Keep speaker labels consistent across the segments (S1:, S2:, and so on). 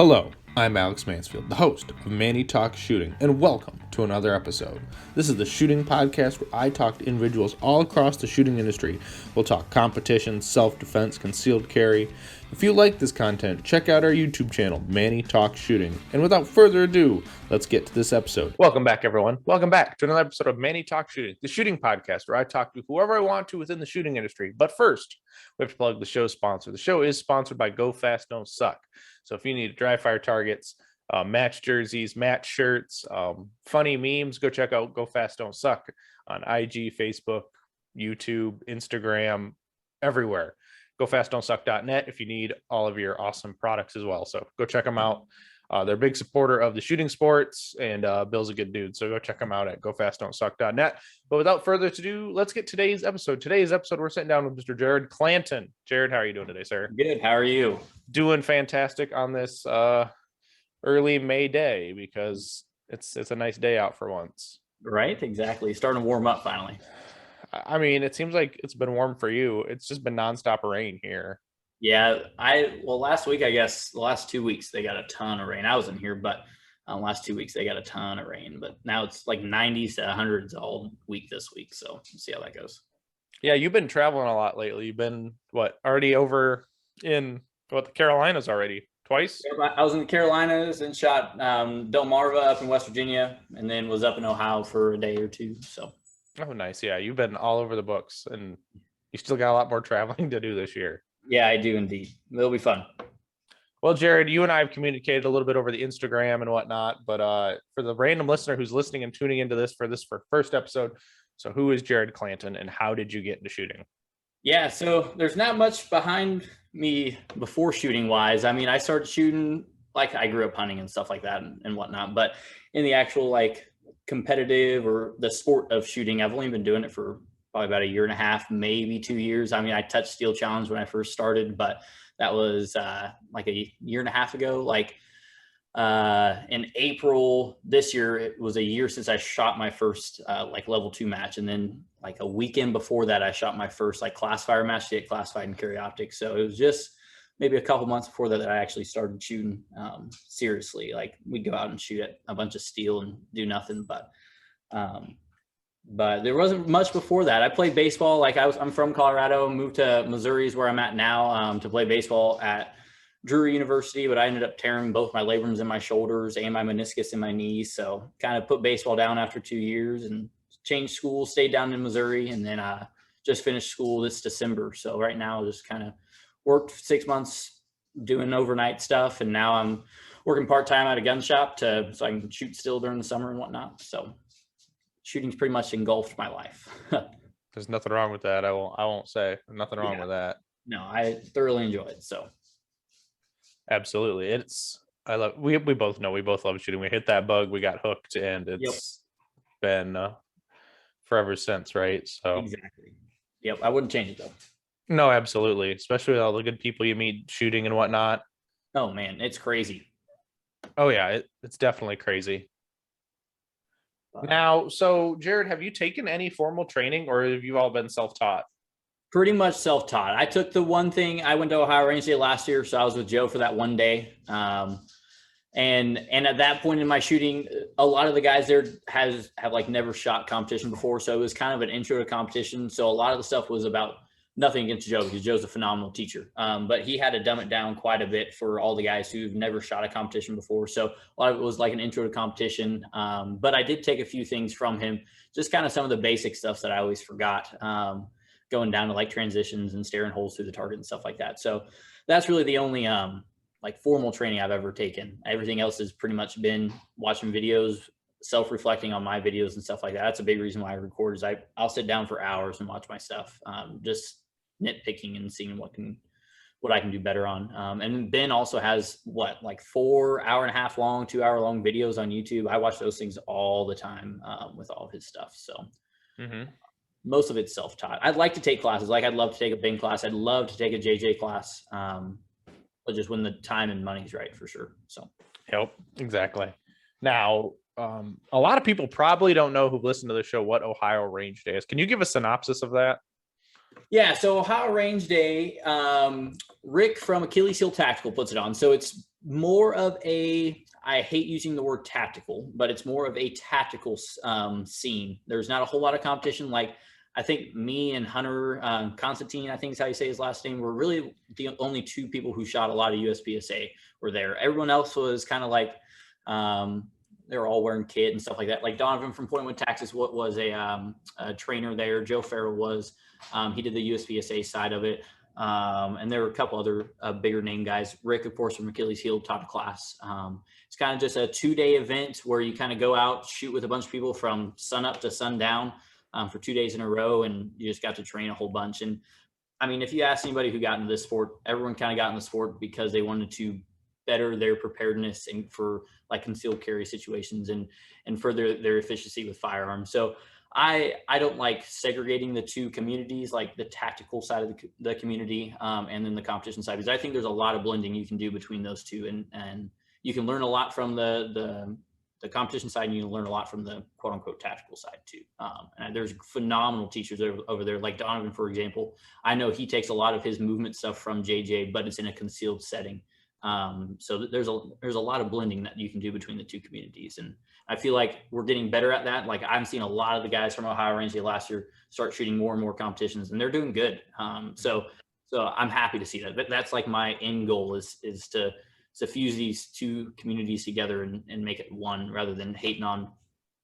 S1: Hello, I'm Alex Mansfield, the host of Manny Talks Shooting, and welcome to another episode. This is the shooting podcast where I talk to individuals all across the shooting industry. We'll talk competition, self-defense, concealed carry. If you like this content, check out our YouTube channel, Manny Talks Shooting. And without further ado, let's get to this episode. Welcome back, everyone. Welcome back to another episode of Manny Talks Shooting, the shooting podcast where I talk to whoever I want to within the shooting industry. But first, we have to plug the show's sponsor. The show is sponsored by Go Fast, Don't Suck. So if you need dry fire targets, match jerseys, match shirts, funny memes, go check out Go Fast, Don't Suck on IG, Facebook, YouTube, Instagram, everywhere. GoFastDon'tSuck.net if you need all of your awesome products as well. So go check them out. They're a big supporter of the shooting sports, and Bill's a good dude. So go check them out at GoFastDon'tSuck.net. But without further ado, let's get today's episode. Today's episode, we're sitting down with Mr. Jared Clanton. Jared, how are you doing today, sir?
S2: Good. How are you?
S1: Doing fantastic on this early May day because it's a nice day out for once.
S2: Right? Exactly. Starting to warm up finally.
S1: I mean, it seems like it's been warm for you. It's just been nonstop rain here.
S2: Yeah. Last week, I guess the last 2 weeks, they got a ton of rain. I wasn't here, but last 2 weeks, they got a ton of rain. But now it's like 90s to 100s all week this week. So we'll see how that goes.
S1: Yeah, you've been traveling a lot lately. You've been, already over in, the Carolinas already? Twice?
S2: I was in the Carolinas and shot Delmarva up in West Virginia, and then was up in Ohio for a day or two. So.
S1: Oh, nice. Yeah, you've been all over the books, and you still got a lot more traveling to do this year.
S2: Yeah, I do indeed. It'll be fun.
S1: Well, Jared, you and I have communicated a little bit over the Instagram and whatnot, but for the random listener who's listening and tuning into this for first episode, so who is Jared Clanton, and how did you get into shooting?
S2: Yeah, so there's not much behind me before shooting wise. I mean, I started shooting, like I grew up hunting and stuff like that and whatnot, but in the actual competitive or the sport of shooting, I've only been doing it for probably about a year and a half, maybe 2 years. I mean, I touched Steel Challenge when I first started, but that was like a year and a half ago. In April this year, it was a year since I shot my first level 2 match, and then a weekend before that, I shot my first class fire match to get classified in carry optics. So it was just maybe a couple months before that I actually started shooting seriously. We'd go out and shoot at a bunch of steel and do nothing, but there wasn't much before that. I played baseball. I'm from Colorado, moved to Missouri is where I'm at now to play baseball at Drury University, but I ended up tearing both my labrums in my shoulders and my meniscus in my knees. So kind of put baseball down after 2 years and changed school, stayed down in Missouri, and then just finished school this December. So right now just kind of worked 6 months doing overnight stuff, and now I'm working part-time at a gun shop so I can shoot still during the summer and whatnot. So shooting's pretty much engulfed my life.
S1: There's nothing wrong with that. I won't say nothing wrong with that.
S2: No, I thoroughly enjoy it. So
S1: absolutely. We both know we both love shooting. We hit that bug, we got hooked, and it's been forever since, right? So
S2: exactly. Yep. I wouldn't change it though.
S1: No, absolutely. Especially with all the good people you meet shooting and whatnot.
S2: Oh man, it's crazy.
S1: Oh yeah, it's definitely crazy. Now, so Jared, have you taken any formal training, or have you all been self-taught?
S2: Pretty much self-taught. I took the one thing, I went to Ohio Range Day last year, so I was with Joe for that one day. And at that point in my shooting, a lot of the guys there have never shot competition before, so it was kind of an intro to competition. So a lot of the stuff was about nothing against Joe, because Joe's a phenomenal teacher. But he had to dumb it down quite a bit for all the guys who've never shot a competition before. So a lot of it was like an intro to competition. But I did take a few things from him, just kind of some of the basic stuff that I always forgot, going down to transitions and staring holes through the target and stuff like that. So that's really the only formal training I've ever taken. Everything else has pretty much been watching videos, self-reflecting on my videos and stuff like that. That's a big reason why I record is I'll sit down for hours and watch my stuff, just nitpicking and seeing what I can do better on. And Ben also has 4 hour-and-a-half long, 2 hour long videos on YouTube. I watch those things all the time with all of his stuff. So most of it's self-taught. I'd like to take classes. I'd love to take a Ben class. I'd love to take a JJ class. But just when the time and money's right, for sure. So.
S1: Yep, exactly. Now, a lot of people probably don't know who've listened to the show what Ohio Range Day is. Can you give a synopsis of that?
S2: Yeah, so Ohio Range Day, Rick from Achilles Heel Tactical puts it on. So it's more of a, I hate using the word tactical, but it's more of a tactical scene. There's not a whole lot of competition. Like I think me and Hunter Constantine, I think is how you say his last name, were really the only two people who shot a lot of USPSA were there. Everyone else was kind of like, they were all wearing kit and stuff like that. Like Donovan from Point Wood, Texas, what was a trainer there. Joe Farrell was, he did the USPSA side of it. And there were a couple other bigger name guys. Rick, of course, from Achilles Heel, top class. It's kind of just a 2-day event where you kind of go out, shoot with a bunch of people from sun up to sundown for 2 days in a row, and you just got to train a whole bunch. And I mean, if you ask anybody who got into this sport, everyone kind of got in the sport because they wanted to better their preparedness and for like concealed carry situations and further their efficiency with firearms. So I don't like segregating the two communities, like the tactical side of the community and then the competition side, because I think there's a lot of blending you can do between those two, and you can learn a lot from the competition side, and you can learn a lot from the quote unquote tactical side too. And there's phenomenal teachers over there, like Donovan, for example. I know he takes a lot of his movement stuff from JJ, but it's in a concealed setting. So there's a lot of blending that you can do between the two communities, and I feel like we're getting better at that. Like I'm seeing a lot of the guys from Ohio Rangely last year start shooting more and more competitions, and they're doing good. So I'm happy to see that. But that's like my end goal is to fuse these two communities together and make it one, rather than hating on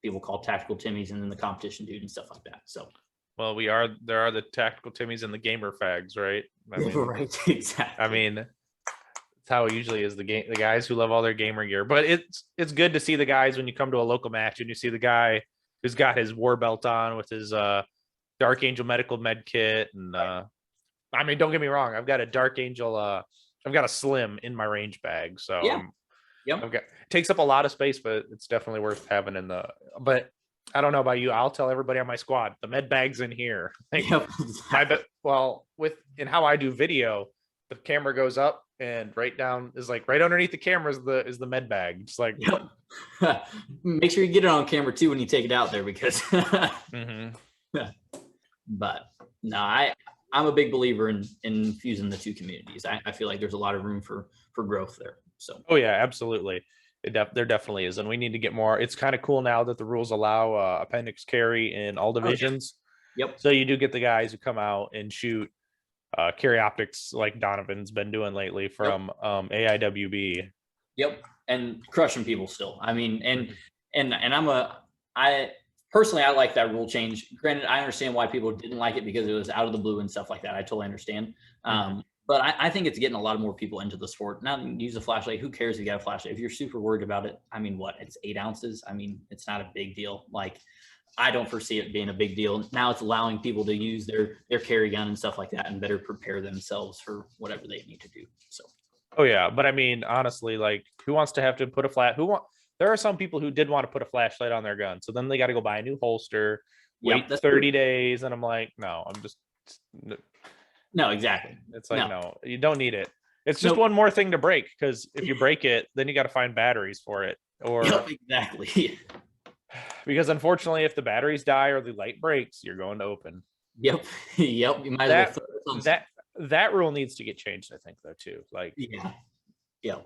S2: people called tactical Timmies and then the competition dude and stuff like that. So.
S1: Well, there are the tactical Timmies and the gamer fags, right? I mean,
S2: right, exactly.
S1: I mean, it's how it usually is, the guys who love all their gamer gear. But it's good to see the guys when you come to a local match and you see the guy who's got his war belt on with his Dark Angel medical med kit. And I mean, don't get me wrong, I've got a Dark Angel, I've got a Slim in my range bag. So
S2: yeah. Yep.
S1: It takes up a lot of space, but it's definitely worth having in the, but I don't know about you. I'll tell everybody on my squad, the med bag's in here. Like,
S2: yep.
S1: In how I do video, the camera goes up and right down is like right underneath the camera is the med bag. It's like,
S2: yep. Make sure you get it on camera too when you take it out there, because but no, I'm a big believer in fusing the two communities. I feel like there's a lot of room for growth there. So
S1: oh yeah, absolutely. There definitely is, and we need to get more. It's kind of cool now that the rules allow appendix carry in all divisions.
S2: Yep.
S1: So you do get the guys who come out and shoot carry optics like Donovan's been doing lately from AIWB.
S2: Yep, and crushing people still. I mean, and I personally, I like that rule change. Granted, I understand why people didn't like it because it was out of the blue and stuff like that. I totally understand. But I think it's getting a lot more people into the sport. Not use a flashlight. Who cares if you got a flashlight? If you're super worried about it, I mean, it's 8 ounces. I mean, it's not a big deal. Like, I don't foresee it being a big deal. Now it's allowing people to use their carry gun and stuff like that and better prepare themselves for whatever they need to do. So.
S1: Oh yeah, but I mean, honestly, like, who wants to have to put there are some people who did want to put a flashlight on their gun, so then they got to go buy a new holster, wait 30 days, and I'm like, no, no,
S2: exactly.
S1: It's like, no, you don't need it. It's just one more thing to break, because if you break it, then you got to find batteries for it. Or
S2: exactly. Because
S1: unfortunately, if the batteries die or the light breaks, you're going to open.
S2: Yep. You might as well
S1: that rule needs to get changed, I think, though, too. Like,
S2: yeah.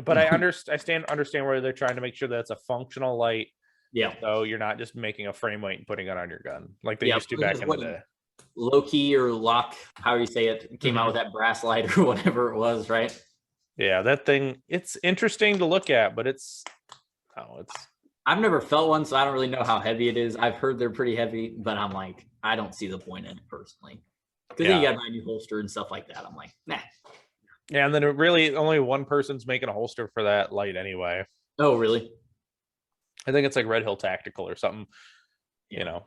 S1: But I understand where they're trying to make sure that it's a functional light.
S2: Yeah.
S1: So you're not just making a frame weight and putting it on your gun like they used to back in the day.
S2: Low key or lock, however you say it, came out with that brass light or whatever it was, right?
S1: Yeah, that thing, it's interesting to look at, but
S2: I've never felt one, so I don't really know how heavy it is. I've heard they're pretty heavy, but I'm like, I don't see the point in it personally. Because then you got to buy a new holster and stuff like that. I'm like, nah.
S1: Yeah, and then really only one person's making a holster for that light anyway.
S2: Oh, really?
S1: I think it's like Red Hill Tactical or something, you know.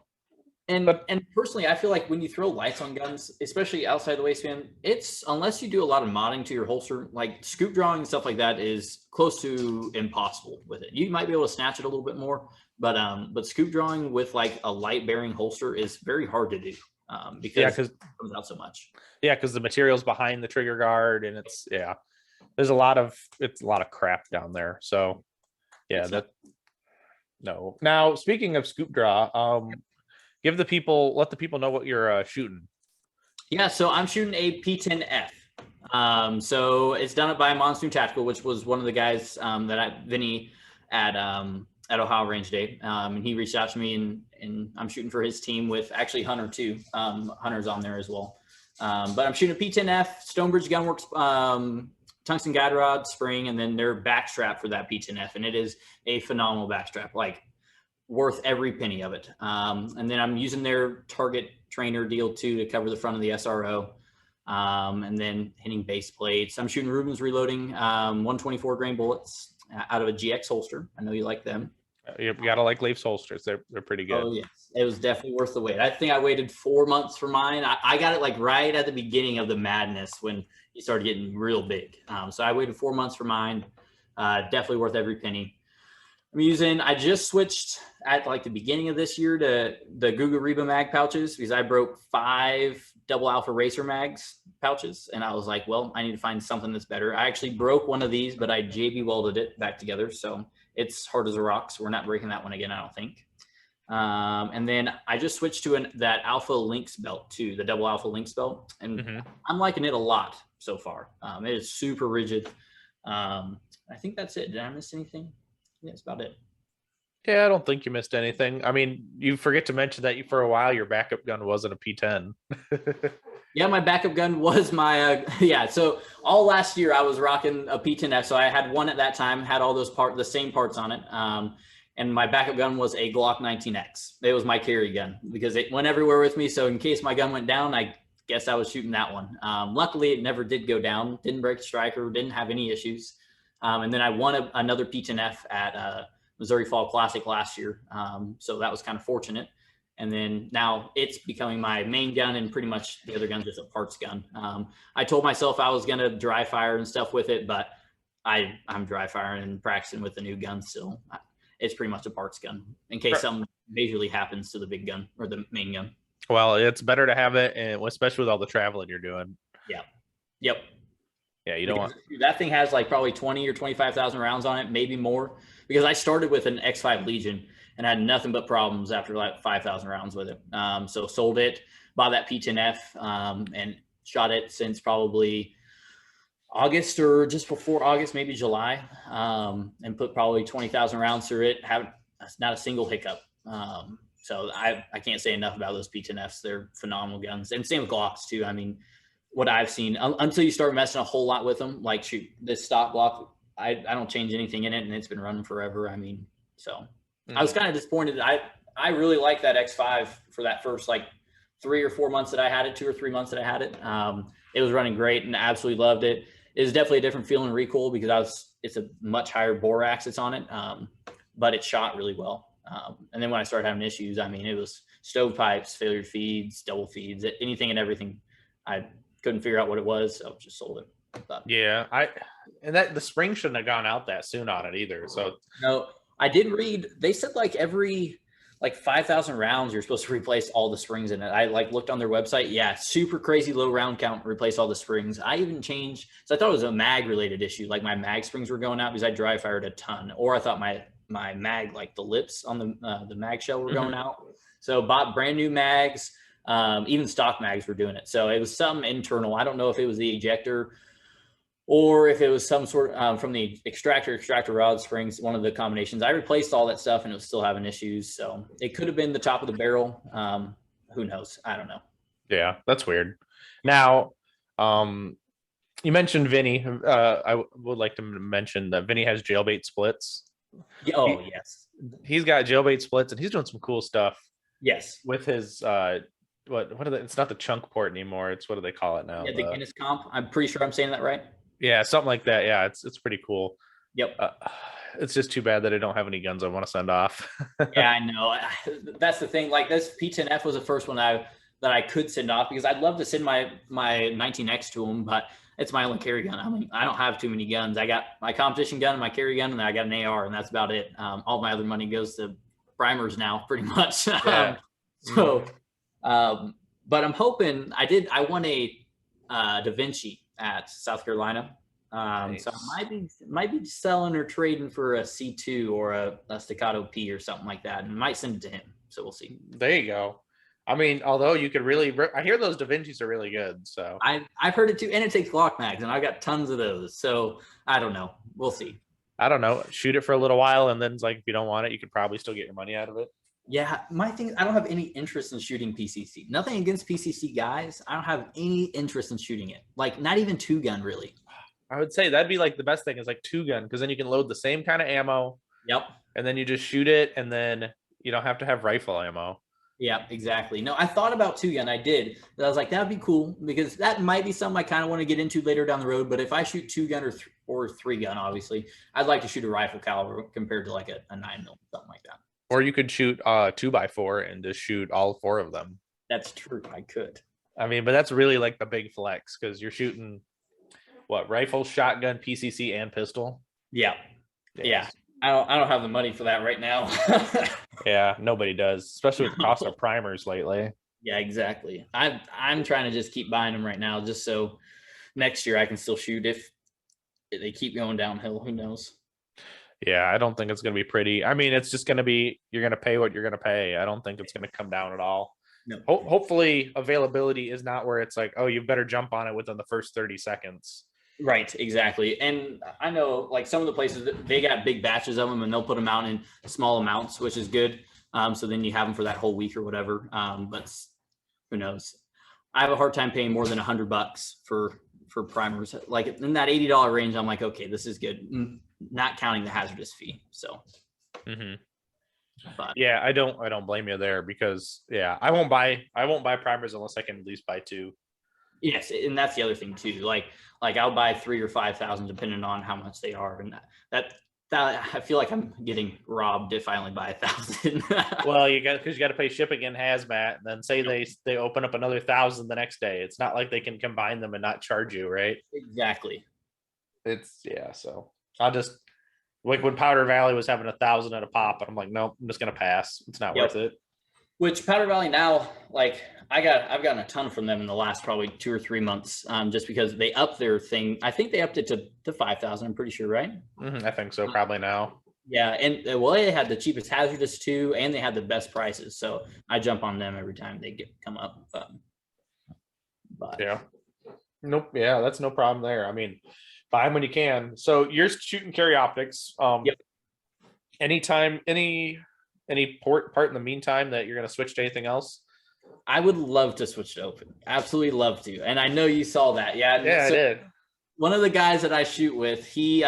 S2: And personally, I feel like when you throw lights on guns, especially outside the waistband, it's, unless you do a lot of modding to your holster, like scoop drawing and stuff like that is close to impossible with it. You might be able to snatch it a little bit more, but scoop drawing with like a light bearing holster is very hard to do because it comes out so much. Yeah, because the material's behind the trigger guard, and there's a lot of crap down there. So no. Now, speaking of scoop draw, let the people know what you're shooting. Yeah, so I'm shooting a P10F. So it's done it by Monsoon Tactical, which was one of the guys Vinny at Ohio Range Day, and he reached out to me, and I'm shooting for his team with actually Hunter too. Hunter's on there as well, but I'm shooting a P10F Stonebridge Gunworks tungsten guide rod spring, and then their backstrap for that P10F, and it is a phenomenal backstrap, like worth every penny of it. And then I'm using their Target trainer deal too to cover the front of the SRO. And then hitting base plates. I'm shooting Ruben's Reloading 124 grain bullets out of a GX holster. I know you like them.
S1: You gotta like Leafs holsters. They're pretty good.
S2: Oh yes, it was definitely worth the wait. I think I waited 4 months for mine. I got it like right at the beginning of the madness when it started getting real big. So I waited 4 months for mine. Definitely worth every penny. I just switched at like the beginning of this year to the Guga Reba mag pouches because I broke 5 double alpha racer mags pouches. And I was like, well, I need to find something that's better. I actually broke one of these, but I JB welded it back together. So it's hard as a rock. So we're not breaking that one again, I don't think. And then I just switched to that Alpha Lynx belt too, the double Alpha Lynx belt. And I'm liking it a lot so far. It is super rigid. I think that's it. Did I miss anything? Yeah, that's about it.
S1: Yeah, I don't think you missed anything. I mean, you forget to mention that for a while your backup gun wasn't a P10.
S2: Yeah, my backup gun was my So all last year I was rocking a P10F. So I had one at that time, had all those the same parts on it. And my backup gun was a Glock 19X. It was my carry gun because it went everywhere with me. So in case my gun went down, I guess I was shooting that one. Luckily, it never did go down. Didn't break the striker. Didn't have any issues. And then I won another P10F at Missouri Fall Classic last year. So that was kind of fortunate. And then now it's becoming my main gun, and pretty much the other gun's just a parts gun. I told myself I was going to dry fire and stuff with it, but I'm dry firing and practicing with the new gun still. It's pretty much a parts gun in case something majorly happens to the big gun or the main gun.
S1: Well, it's better to have it, and especially with all the traveling you're doing.
S2: Yeah. Yep.
S1: Yeah, you don't want
S2: that thing has like probably 20 or 25,000 rounds on it, maybe more, because I started with an X5 Legion and had nothing but problems after like 5,000 rounds with it. So sold it, bought that P10F, and shot it since probably August or just before August, maybe July, and put probably 20,000 rounds through it. Have not a single hiccup. So I can't say enough about those P10Fs. They're phenomenal guns, and same with Glocks too. I mean, what I've seen until you start messing a whole lot with them, like shoot this stock Glock, I don't change anything in it, and it's been running forever. I mean, so I was kind of disappointed. I really like that X5 for that first like 3 or 4 months that I had it, 2 or 3 months that I had it. It was running great and absolutely loved it. It was definitely a different feeling recoil because it's a much higher bore axis on it, but it shot really well. And then when I started having issues, I mean, it was stovepipes, failure feeds, double feeds, anything and everything. I couldn't figure out what it was, so just sold it. But,
S1: yeah, and that the spring shouldn't have gone out that soon on it either. So
S2: no, I did read they said like every 5,000 rounds you're supposed to replace all the springs in it. I looked on their website. Yeah, super crazy low round count, replace all the springs. I even changed, so I thought it was a mag related issue, like my mag springs were going out because I dry fired a ton, or I thought my mag, like the lips on the mag shell were going out. So bought brand new mags. Even stock mags were doing it. So it was some internal. I don't know if it was the ejector or if it was some sort from the extractor rod springs, one of the combinations. I replaced all that stuff and it was still having issues. So it could have been the top of the barrel. Who knows? I don't know.
S1: Yeah, that's weird. Now, you mentioned Vinny. I would like to mention that Vinny has jailbait splits.
S2: Oh, yes.
S1: He's got jailbait splits and he's doing some cool stuff.
S2: Yes.
S1: With his what are it's not the chunk port anymore. It's what do they call it now?
S2: Yeah, the Guinness comp. I'm pretty sure I'm saying that right.
S1: Yeah, something like that. Yeah, it's pretty cool.
S2: Yep.
S1: It's just too bad that I don't have any guns I want to send off.
S2: Yeah, I know. That's the thing. Like this P10F was the first one that I could send off because I'd love to send my 19X to him, but it's my only carry gun. I mean, I don't have too many guns. I got my competition gun and my carry gun, and then I got an AR, and that's about it. All my other money goes to primers now, pretty much. Yeah. But I'm hoping I won a Da Vinci at South Carolina. Nice. So I might be selling or trading for a C2 or a Staccato P or something like that, and might send it to him. So we'll see.
S1: There you go. I mean, although you could really, I hear those Da Vinci's are really good. So
S2: I've heard it too, and it takes Glock mags, and I've got tons of those. So I don't know. We'll see.
S1: I don't know, shoot it for a little while, and then it's like if you don't want it, you could probably still get your money out of it.
S2: Yeah, my thing is I don't have any interest in shooting PCC. Nothing against PCC guys. I don't have any interest in shooting it. Like not even 2-gun really.
S1: I would say that'd be like the best thing is like 2-gun, because then you can load the same kind of ammo.
S2: Yep.
S1: And then you just shoot it, and then you don't have to have rifle ammo.
S2: Yeah, exactly. No, I thought about 2-gun. I did. But I was like, that'd be cool because that might be something I kind of want to get into later down the road. But if I shoot 2-gun or 3-gun, obviously, I'd like to shoot a rifle caliber compared to like a 9mm, something like that.
S1: Or you could shoot 2x4 and just shoot all 4 of them.
S2: That's true. I could.
S1: I mean, but that's really like the big flex because you're shooting what, rifle, shotgun, PCC, and pistol.
S2: Yeah.
S1: Yes.
S2: Yeah. I don't have the money for that right now.
S1: Yeah, nobody does, especially with the cost of primers lately.
S2: Yeah, exactly. I'm trying to just keep buying them right now, just so next year I can still shoot if they keep going downhill. Who knows?
S1: Yeah, I don't think it's going to be pretty. I mean, it's just going to be, you're going to pay what you're going to pay. I don't think it's going to come down at all.
S2: No.
S1: Hopefully availability is not where it's like, oh, you better jump on it within the first 30 seconds.
S2: Right, exactly. And I know like some of the places they got big batches of them and they'll put them out in small amounts, which is good. So then you have them for that whole week or whatever. But who knows? I have a hard time paying more than $100 for primers. Like in that $80 range, I'm like, okay, this is good. Not counting the hazardous fee. So,
S1: but yeah, I don't blame you there because I won't buy primers unless I can at least buy 2.
S2: Yes, and that's the other thing too. Like I'll buy 3,000 or 5,000 depending on how much they are, and that I feel like I'm getting robbed if I only buy 1,000.
S1: Well, you got to pay shipping and hazmat, and then say they open up another 1,000 the next day. It's not like they can combine them and not charge you, right?
S2: Exactly.
S1: So I'll just like when Powder Valley was having 1,000 at a pop, and I'm like, nope, I'm just gonna pass. It's not worth it.
S2: Which Powder Valley now, like I've gotten a ton from them in the last probably 2 or 3 months, just because they upped their thing. I think they upped it to 5,000. I'm pretty sure, right?
S1: I think so, probably now.
S2: Yeah, and well, they had the cheapest hazardous too, and they had the best prices. So I jump on them every time they come up. But
S1: yeah, nope, yeah, that's no problem there. I mean, buy them when you can. So you're shooting carry optics.
S2: Yep.
S1: Anytime, any part in the meantime that you're going to switch to anything else?
S2: I would love to switch to open. Absolutely love to. And I know you saw that. Yeah.
S1: Yeah, I did.
S2: One of the guys that I shoot with, he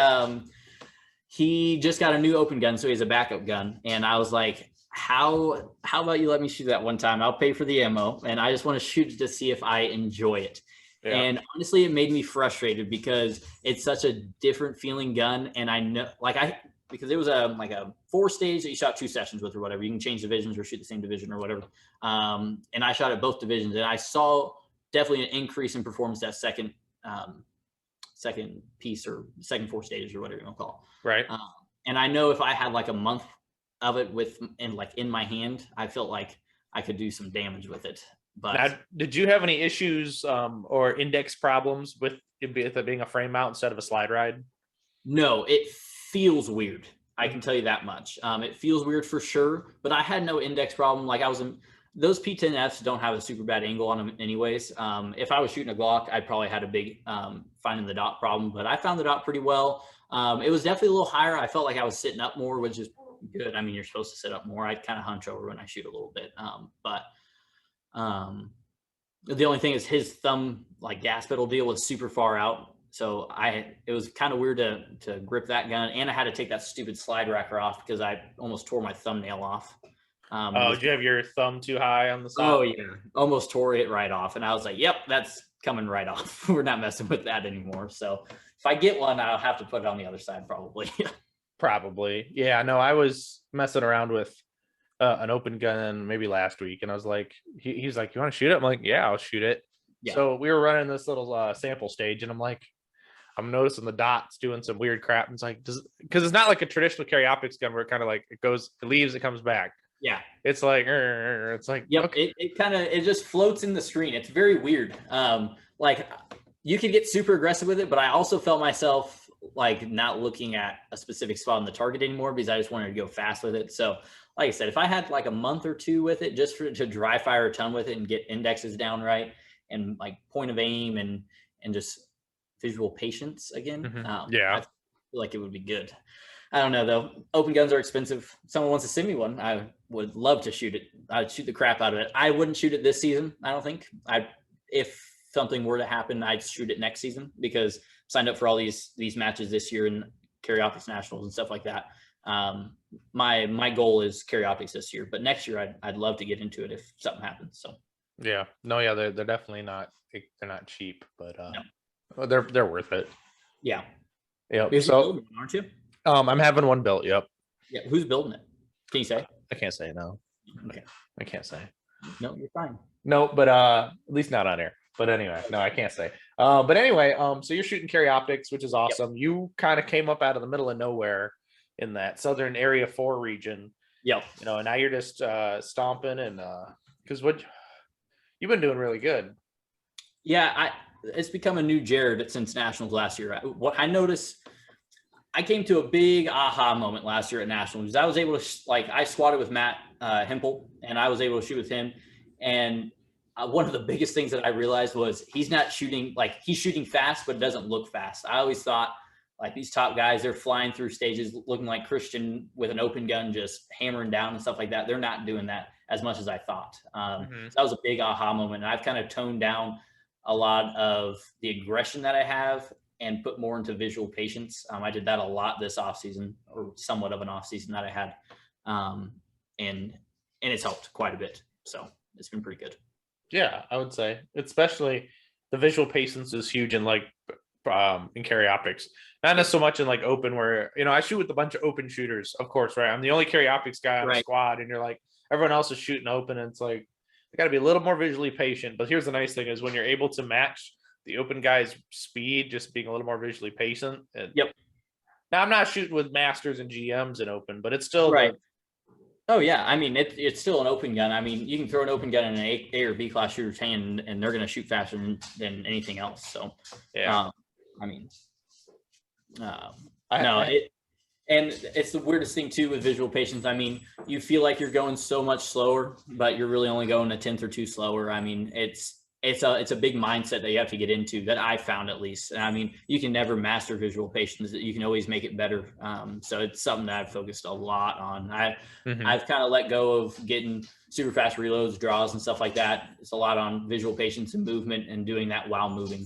S2: just got a new open gun. So he has a backup gun. And I was like, how about you let me shoot that one time? I'll pay for the ammo. And I just want to shoot to see if I enjoy it. Yeah. And honestly, it made me frustrated because it's such a different feeling gun. And I know because it was a 4-stage that you shot 2 sessions with or whatever. You can change divisions or shoot the same division or whatever. And I shot at both divisions, and I saw definitely an increase in performance that second piece or second 4 stages or whatever you want to call it.
S1: Right.
S2: And I know if I had like a month of it in my hand, I felt like I could do some damage with it. But
S1: now, did you have any issues or index problems with it being a frame mount instead of a slide ride?
S2: No, it feels weird. I can tell you that much. It feels weird for sure, but I had no index problem. Like those P10Fs don't have a super bad angle on them anyways. If I was shooting a Glock, I probably had a big finding the dot problem, but I found the dot pretty well. It was definitely a little higher. I felt like I was sitting up more, which is good. I mean, you're supposed to sit up more. I kind of hunch over when I shoot a little bit. But the only thing is his thumb gas pedal deal was super far out. So it was kind of weird to grip that gun, and I had to take that stupid slide racker off because I almost tore my thumbnail off.
S1: Did you have your thumb too high on the side?
S2: Oh yeah, almost tore it right off, and I was like, "Yep, that's coming right off. We're not messing with that anymore." So if I get one, I'll have to put it on the other side probably.
S1: Probably, yeah. No, I was messing around with an open gun maybe last week, and I was like, he's like, "You want to shoot it?" I'm like, "Yeah, I'll shoot it." Yeah. So we were running this little sample stage, and I'm like, I'm noticing the dots doing some weird crap. And it's like, because it's not like a traditional carry optics gun where it kind of like it leaves, it comes back.
S2: Yeah.
S1: It's like,
S2: yep.
S1: Okay.
S2: It just floats in the screen. It's very weird. Like you could get super aggressive with it, but I also felt myself like not looking at a specific spot on the target anymore because I just wanted to go fast with it. So like I said, if I had like a month or two with it just to dry fire a ton with it and get indexes down right and like point of aim and just visual patience again, I feel like it would be good. I don't know though. Open guns are expensive. Someone wants to send me one. I would love to shoot it. I'd shoot the crap out of it. I wouldn't shoot it this season. I don't think. If something were to happen, I'd shoot it next season because I signed up for all these matches this year in Carry Optics Nationals and stuff like that. My goal is Carry Optics this year, but next year I'd love to get into it if something happens. So
S1: yeah, no, yeah, they're definitely not. They're not cheap, but no. they're worth it.
S2: Yeah.
S1: Yeah.
S2: Because
S1: so,
S2: building one, aren't you?
S1: I'm having one built. Yep.
S2: Yeah. Who's building it? Can you say?
S1: I can't say no.
S2: Okay.
S1: I can't say.
S2: No, you're fine.
S1: No, but at least not on air. But anyway, no, I can't say. But anyway, so you're shooting Carry Optics, which is awesome. Yep. You kind of came up out of the middle of nowhere in that Southern Area 4 region.
S2: Yep.
S1: You know, and now you're just stomping and because what you've been doing really good.
S2: Yeah, it's become a new Jared since Nationals last year. What I noticed, I came to a big aha moment last year at Nationals. I was able to I squatted with Matt Hempel, and I was able to shoot with him. And one of the biggest things that I realized was he's not shooting he's shooting fast, but it doesn't look fast. I always thought like these top guys, they're flying through stages looking like Christian with an open gun, just hammering down and stuff like that. They're not doing that as much as I thought. So that was a big aha moment. And I've kind of toned down a lot of the aggression that I have and put more into visual patience. I did that a lot this off season, or somewhat of an off season that I had. And it's helped quite a bit. So it's been pretty good.
S1: Yeah, I would say, especially the visual patience is huge in in Carry Optics. Not so much in open where, I shoot with a bunch of open shooters, of course, right? I'm the only Carry Optics guy on the squad, and you're like, everyone else is shooting open, and it's like, I got to be a little more visually patient. But here's the nice thing is when you're able to match the open guy's speed, just being a little more visually patient.
S2: Yep.
S1: Now, I'm not shooting with masters and GMs in open, but it's still
S2: right. Oh yeah, I mean it's still an open gun. I mean you can throw an open gun in an A or B class shooter's hand, and they're going to shoot faster than anything else. So
S1: yeah,
S2: and it's the weirdest thing too with visual patience. I mean you feel like you're going so much slower, but you're really only going a tenth or two slower. I mean it's a big mindset that you have to get into, that I found at least. And I mean, you can never master visual patience. You can always make it better. So it's something that I've focused a lot on. I've kind of let go of getting super fast reloads, draws, and stuff like that. It's a lot on visual patience and movement and doing that while moving.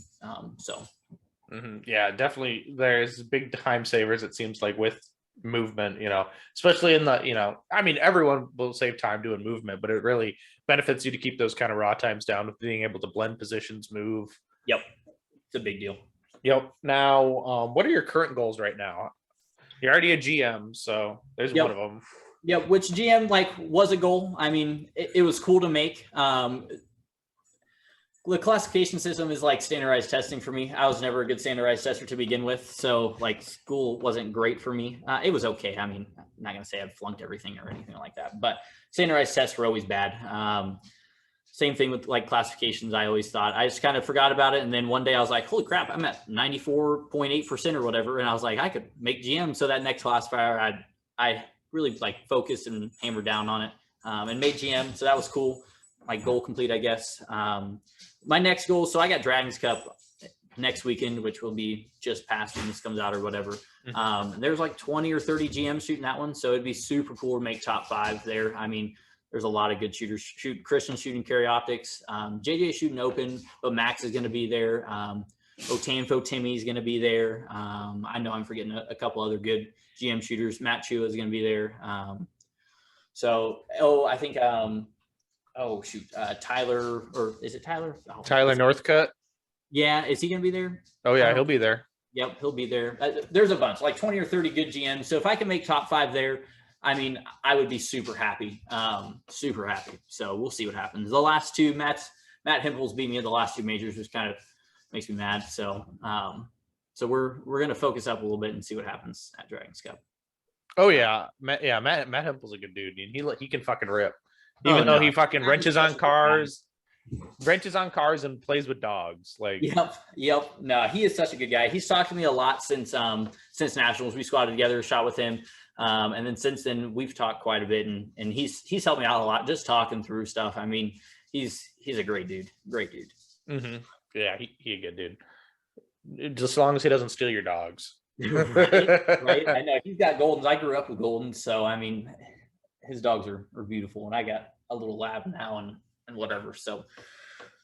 S1: Yeah, definitely. There's big time savers, it seems like, with movement, especially in the, I mean, everyone will save time doing movement, but it really benefits you to keep those kind of raw times down with being able to blend positions, move.
S2: Yep. It's a big deal.
S1: Yep. Now, what are your current goals right now? You're already a GM, so there's one of them.
S2: Yeah, which GM was a goal. I mean, it was cool to make. The classification system is like standardized testing for me. I was never a good standardized tester to begin with. So school wasn't great for me. It was okay. I mean, I'm not going to say I've flunked everything or anything like that, but standardized tests were always bad. Same thing with classifications. I always thought, I just kind of forgot about it. And then one day I was like, holy crap, I'm at 94.8% or whatever. And I was like, I could make GM. So that next classifier, I really focused and hammered down on it and made GM. So that was cool. Goal complete, I guess. My next goal, so I got Dragons Cup next weekend, which will be just past when this comes out or whatever. There's 20 or 30 GMs shooting that one, so it'd be super cool to make top 5 there. I mean, there's a lot of good shooters. Christian shooting Carry Optics, JJ shooting open, but Max is going to be there. Otanfo Timmy is going to be there. I know I'm forgetting a couple other good GM shooters. Matt Chua is going to be there. I think Tyler, or is it Tyler? Oh,
S1: Tyler Northcutt.
S2: Yeah, is he gonna be there?
S1: Oh yeah, he'll be there.
S2: Yep, he'll be there. There's a bunch, 20 or 30 good GMs. So if I can make top 5 there, I mean, I would be super happy. Super happy. So we'll see what happens. The last two, Matt Hempel's beat me at the last 2 majors, which kind of makes me mad. So we're gonna focus up a little bit and see what happens at Dragons Cup.
S1: Oh yeah, Matt Hempel's a good dude. He can fucking rip. Even though he fucking wrenches on cars, wrenches on cars and plays with dogs. Like,
S2: Yep. No, he is such a good guy. He's talked to me a lot since nationals. We squatted together, shot with him, and then since then we've talked quite a bit, and he's helped me out a lot, just talking through stuff. I mean, he's a great dude.
S1: Mm-hmm. Yeah, he a good dude. Just as long as he doesn't steal your dogs.
S2: Right. I know he's got Goldens. I grew up with Goldens, so I mean, his dogs are beautiful, and I got a little lab now and whatever. So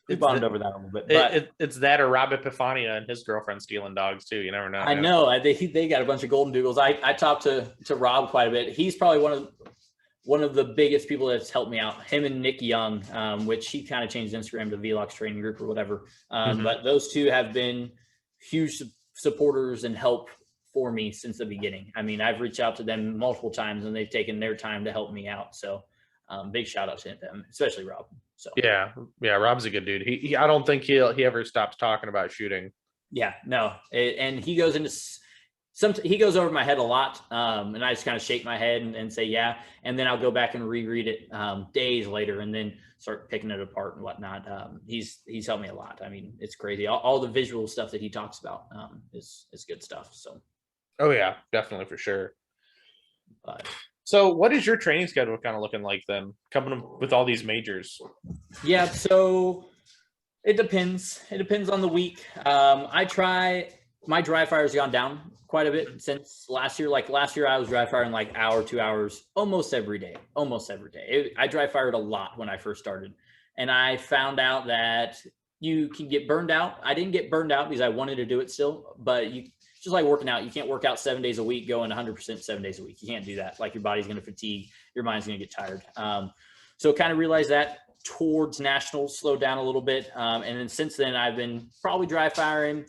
S2: we bonded over that a little bit. But
S1: it's that or Rob Epifania and his girlfriend stealing dogs too. You never know.
S2: I know they got a bunch of golden doodles. I talked to Rob quite a bit. He's probably one of the biggest people that's helped me out. Him and Nick Young, which he kind of changed Instagram to Velox Training Group or whatever. But those two have been huge supporters and help for me since the beginning. I mean, I've reached out to them multiple times and they've taken their time to help me out. So big shout out to them, especially Rob. So
S1: yeah, Rob's a good dude. He I don't think he ever stops talking about shooting.
S2: Yeah, no, and he goes into he goes over my head a lot, and I just kind of shake my head and say yeah, and then I'll go back and reread it days later, and then start picking it apart and whatnot. He's helped me a lot. I mean, it's crazy. All the visual stuff that he talks about is good stuff. So.
S1: Oh yeah, definitely for sure.
S2: But
S1: so what is your training schedule kind of looking like then, coming with all these majors?
S2: Yeah, so it depends. It depends on the week. My dry fire has gone down quite a bit since last year. Like last year I was dry firing like hour, 2 hours, almost every day. I dry fired a lot when I first started. And I found out that you can get burned out. I didn't get burned out because I wanted to do it still, but just like working out, you can't work out 7 days a week, going 100% 7 days a week. You can't do that. Like your body's going to fatigue, your mind's going to get tired. So kind of realized that towards nationals, slowed down a little bit. And then since then I've been probably dry firing,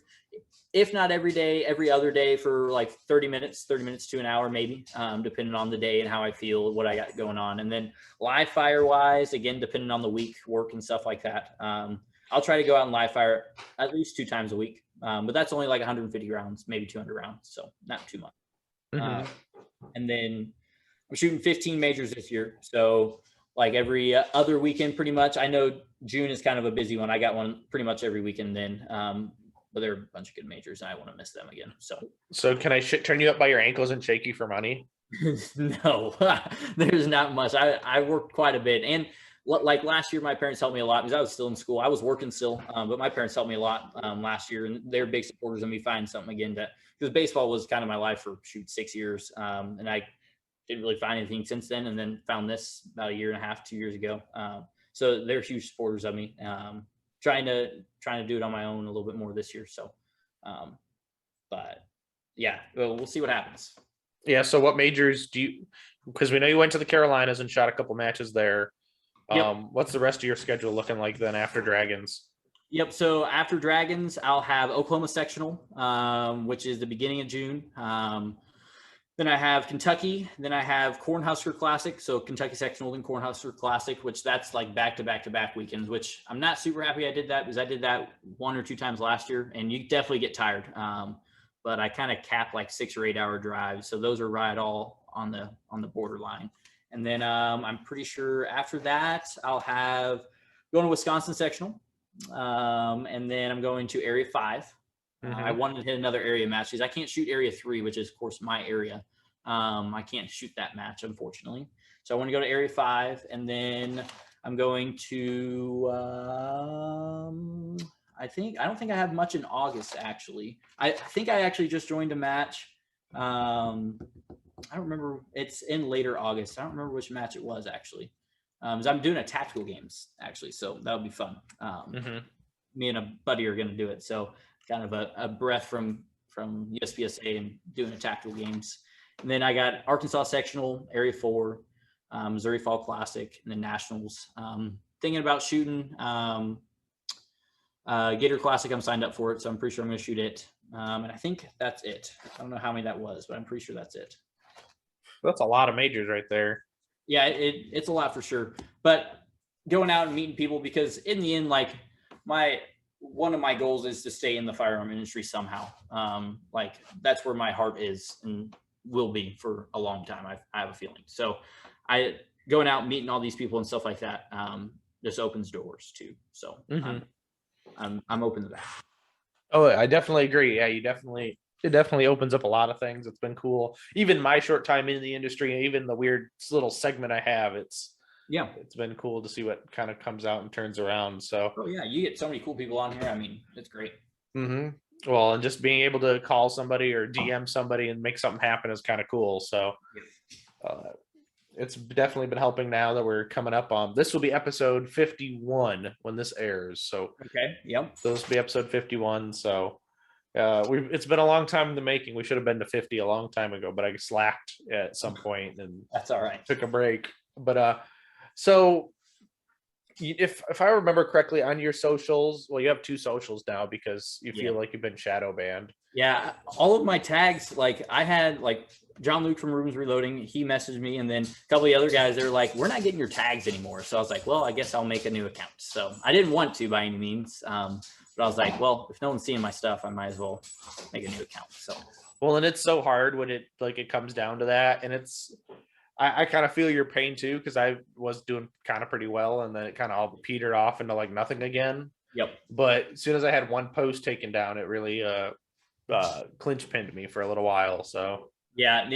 S2: if not every day, every other day for like 30 minutes to an hour, maybe, depending on the day and how I feel, what I got going on. And then live fire wise, again, depending on the week, work and stuff like that. I'll try to go out and live fire at least 2 times a week. But that's only like 150 rounds, maybe 200 rounds. So not too much. And then I'm shooting 15 majors this year. So like every other weekend, pretty much. I know June is kind of a busy one. I got one pretty much every weekend then. But there are a bunch of good majors and I want to miss them again. So
S1: can I turn you up by your ankles and shake you for money?
S2: No, there's not much. I worked quite a bit. And like last year, my parents helped me a lot because I was still in school. I was working still, but my parents helped me a lot last year, and they're big supporters of me finding something again because baseball was kind of my life for 6 years. And I didn't really find anything since then, and then found this about 1.5 years, 2 years ago. So they're huge supporters of me. Trying to do it on my own a little bit more this year. So, but yeah, we'll see what happens.
S1: Yeah. So what majors because we know you went to the Carolinas and shot a couple matches there.
S2: Yep.
S1: What's the rest of your schedule looking like then after Dragons?
S2: Yep. So after Dragons, I'll have Oklahoma Sectional, which is the beginning of June. Then I have Kentucky. Then I have Cornhusker Classic. So Kentucky Sectional, then Cornhusker Classic, which that's like back-to-back weekends, which I'm not super happy I did that because I did that 1 or 2 times last year, and you definitely get tired. But I kind of cap like 6 or 8 hour drives. So those are right all on the borderline. And then I'm pretty sure after that, I'll have going to Wisconsin Sectional. And then I'm going to Area 5. I wanted to hit another area match because I can't shoot Area 3, which is, of course, my area. I can't shoot that match, unfortunately. So I want to go to Area 5. And then I'm going to, I don't think I have much in August, actually. I think I actually just joined a match. I don't remember. It's in later August. I don't remember which match it was actually. I'm doing a tactical games actually, so that'll be fun. Me and a buddy are going to do it. So kind of a breath from USPSA and doing a tactical games. And then I got Arkansas Sectional, Area 4, Missouri Fall Classic, and then Nationals. Thinking about shooting Gator Classic. I'm signed up for it, so I'm pretty sure I'm going to shoot it. And I think that's it. I don't know how many that was, but I'm pretty sure that's it.
S1: That's a lot of majors right there.
S2: Yeah, it's a lot for sure. But going out and meeting people, because in the end, like one of my goals is to stay in the firearm industry somehow. Like that's where my heart is and will be for a long time. I have a feeling. So going out, meeting all these people and stuff like that just opens doors too. So I'm open to that.
S1: Oh, I definitely agree. Yeah, it definitely opens up a lot of things. It's been cool. Even my short time in the industry, even the weird little segment I have, it's been cool to see what kind of comes out and turns around. So,
S2: oh yeah, you get so many cool people on here. I mean, it's great.
S1: Well, and just being able to call somebody or DM somebody and make something happen is kind of cool. So, it's definitely been helping now that we're coming up on. This will be episode 51 when this airs. So,
S2: okay, yep.
S1: So this will be episode 51. So, it's been a long time in the making. We should have been to 50 a long time ago, but I slacked at some point and
S2: that's all right.
S1: Took a break. But so if I remember correctly on your socials, well, you have 2 socials now because you feel like you've been shadow banned.
S2: Yeah, all of my tags, like I had like John Luke from Rooms Reloading, he messaged me, and then a couple of the other guys, they're like, we're not getting your tags anymore. So I was like, well, I guess I'll make a new account. So I didn't want to by any means, but I was like, well, if no one's seeing my stuff, I might as well make a new account. So
S1: well, and it's so hard when it comes down to that, and I kind of feel your pain too, because I was doing kind of pretty well, and then it kind of all petered off into like nothing again.
S2: Yep.
S1: But as soon as I had one post taken down, it really clinch pinned me for a little while. So
S2: yeah,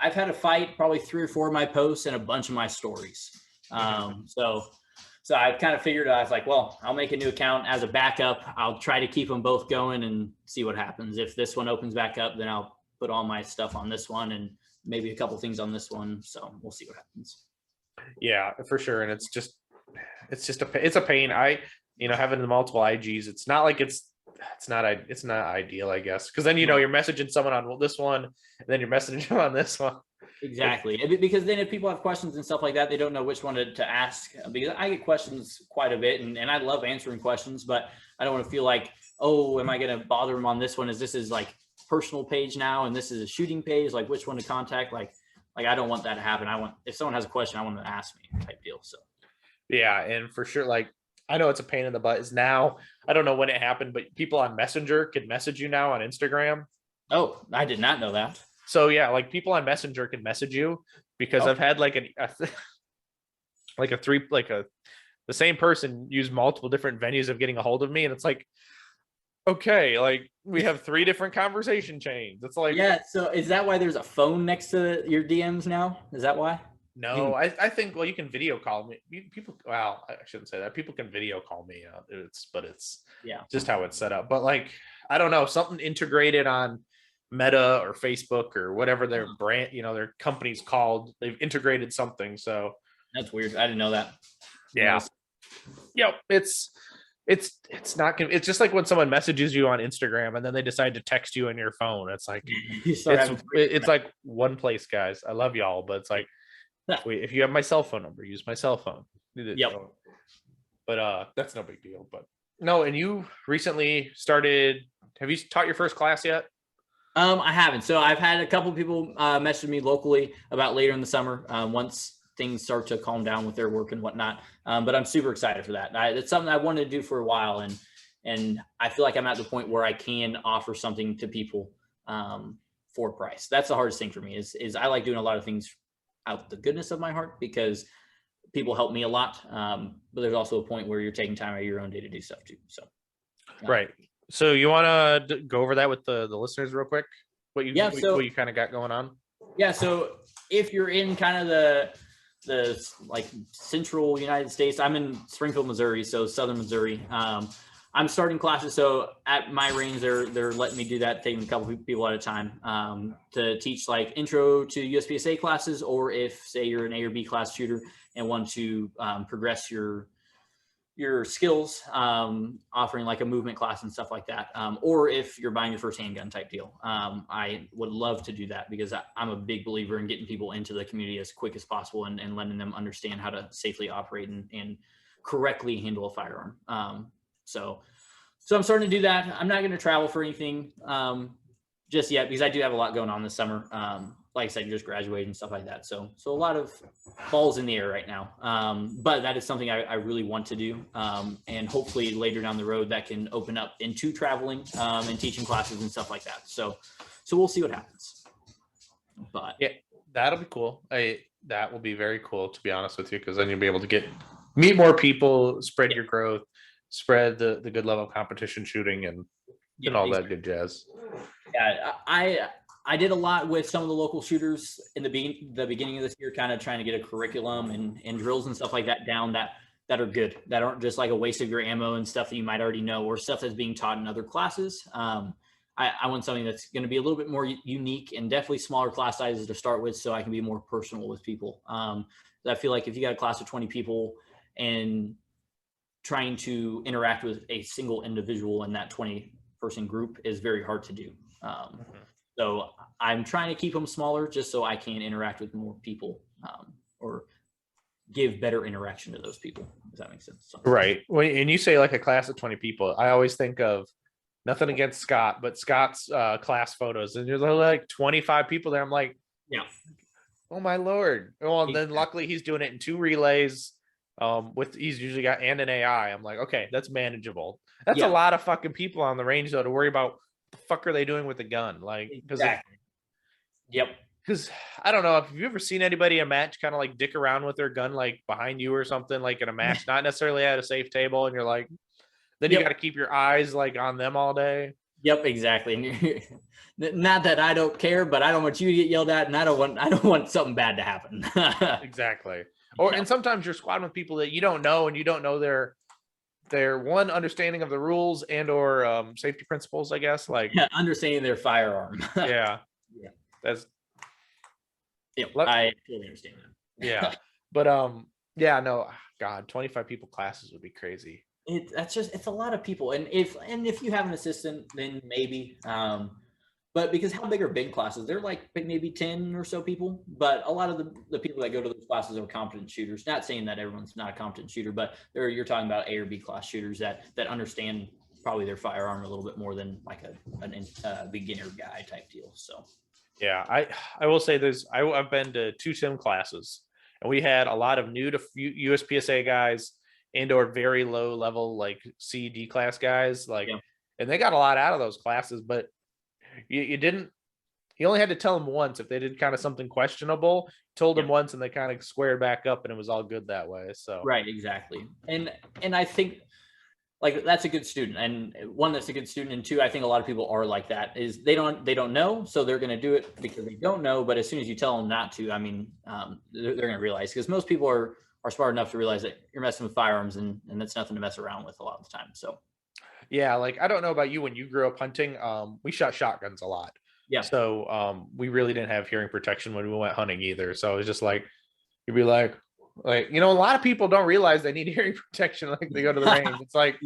S2: I've had a fight probably 3 or 4 of my posts and a bunch of my stories. So I kind of figured, I was like, well, I'll make a new account as a backup. I'll try to keep them both going and see what happens. If this one opens back up, then I'll put all my stuff on this one and maybe a couple things on this one. So we'll see what happens.
S1: Yeah, for sure. And it's a pain. Having the multiple IGs, it's not like it's not ideal, I guess. Cause then, you're messaging someone on this one and then you're messaging them on this one.
S2: Exactly. Because then if people have questions and stuff like that, they don't know which one to ask, because I get questions quite a bit and I love answering questions, but I don't want to feel like, oh, am I going to bother them on this one? This is like personal page now, and this is a shooting page, like which one to contact. Like I don't want that to happen. If someone has a question, I want them to ask me type deal. So.
S1: Yeah. And for sure, like, I know it's a pain in the butt is now, I don't know when it happened, but people on Messenger can message you now on Instagram.
S2: Oh, I did not know that.
S1: So yeah, like people on Messenger can message you, because I've had the same person use multiple different venues of getting a hold of me. And it's like, okay, like we have 3 different conversation chains. It's like,
S2: yeah. So is that why there's a phone next to your DMs now? Is that why?
S1: No, I think, well, you can video call me. Well, I shouldn't say that. People can video call me. It's just how it's set up. But like, I don't know, something integrated on Meta or Facebook or whatever their brand, their company's called. They've integrated something. So
S2: that's weird. I didn't know that.
S1: Yeah. Yep. It's not. It's just like when someone messages you on Instagram and then they decide to text you on your phone. It's like it's like one place, guys. I love y'all, but it's like, wait, if you have my cell phone number, use my cell phone.
S2: Yep.
S1: But that's no big deal. But no, and you recently started. Have you taught your first class yet?
S2: I haven't. So I've had a couple of people message me locally about later in the summer, once things start to calm down with their work and whatnot. But I'm super excited for that. It's something I wanted to do for a while, and I feel like I'm at the point where I can offer something to people for price. That's the hardest thing for me. Is I like doing a lot of things out the goodness of my heart because people help me a lot. But there's also a point where you're taking time out of your own day to do stuff too. So,
S1: right. So you want to go over that with the listeners real quick? What you kind of got going on? Yeah.
S2: So if you're in kind of the like central United States, I'm in Springfield, Missouri. So southern Missouri. I'm starting classes. So at my range, they're letting me do that, taking a couple of people at a time to teach like intro to USPSA classes, or if say you're an A or B class shooter and want to progress your skills, offering like a movement class and stuff like that. Or if you're buying your first handgun type deal. I would love to do that because I'm a big believer in getting people into the community as quick as possible and letting them understand how to safely operate and correctly handle a firearm. So I'm starting to do that. I'm not going to travel for anything just yet because I do have a lot going on this summer. Like I said, just graduating and stuff like that. So a lot of balls in the air right now. But that is something I really want to do. And hopefully later down the road that can open up into traveling and teaching classes and stuff like that. So we'll see what happens. But
S1: yeah, that'll be cool. That will be very cool, to be honest with you, because then you'll be able to get meet more people, spread your growth, spread the good level of competition shooting and all that good jazz.
S2: Yeah, I did a lot with some of the local shooters in the beginning of this year, kind of trying to get a curriculum and drills and stuff like that down that are good, that aren't just like a waste of your ammo and stuff that you might already know, or stuff that's being taught in other classes. I want something that's going to be a little bit more unique and definitely smaller class sizes to start with, so I can be more personal with people. I feel like if you got a class of 20 people and trying to interact with a single individual in that 20-person group is very hard to do. So I'm trying to keep them smaller just so I can interact with more people, or give better interaction to those people. Does that make sense? So.
S1: Right. And you say like a class of 20 people, I always think of nothing against Scott, but Scott's class photos, and there's like 25 people there. I'm like,
S2: yeah.
S1: Oh my Lord. Well, then luckily he's doing it in 2 relays. He's usually got and an AI. I'm like, okay, that's manageable. That's a lot of fucking people on the range though to worry about. What the fuck are they doing with the gun? Like,
S2: exactly.
S1: Because I don't know if you've ever seen anybody in a match kind of like dick around with their gun like behind you or something, like in a match, not necessarily at a safe table, and you're like, then you got to keep your eyes like on them all day.
S2: Yep, exactly. And not that I don't care, but I don't want you to get yelled at, and I don't want something bad to happen.
S1: Exactly. And sometimes you're squadding with people that you don't know, and you don't know their one understanding of the rules and or safety principles, I guess. Like
S2: understanding their firearm.
S1: Yeah. That's.
S2: Yeah, I totally understand that.
S1: Yeah, but no, God, 25 people classes would be crazy.
S2: It's a lot of people, and if you have an assistant, then maybe. But because how big are big classes? They're like maybe 10 or so people, but a lot of the people that go to those classes are competent shooters. Not saying that everyone's not a competent shooter, but you're talking about A or B class shooters that understand probably their firearm a little bit more than like a beginner guy type deal. So.
S1: Yeah, I will say I've been to 2 sim classes, and we had a lot of new to USPSA guys and or very low level like CED class guys, like, and they got a lot out of those classes, but you only had to tell them once if they did kind of something questionable. Told them once, and they kind of squared back up, and it was all good that way. So
S2: right, exactly, and I think. Like that's a good student, and one that's a good student, and 2, I think a lot of people are like that. Is they don't know, so they're going to do it because they don't know. But as soon as you tell them not to, I mean, they're going to realize, because most people are smart enough to realize that you're messing with firearms, and that's nothing to mess around with a lot of the time. So,
S1: yeah, like I don't know about you when you grew up hunting, we shot shotguns a lot.
S2: Yeah.
S1: So we really didn't have hearing protection when we went hunting either. So it was just like you'd be like a lot of people don't realize they need hearing protection. Like they go to the range. It's like,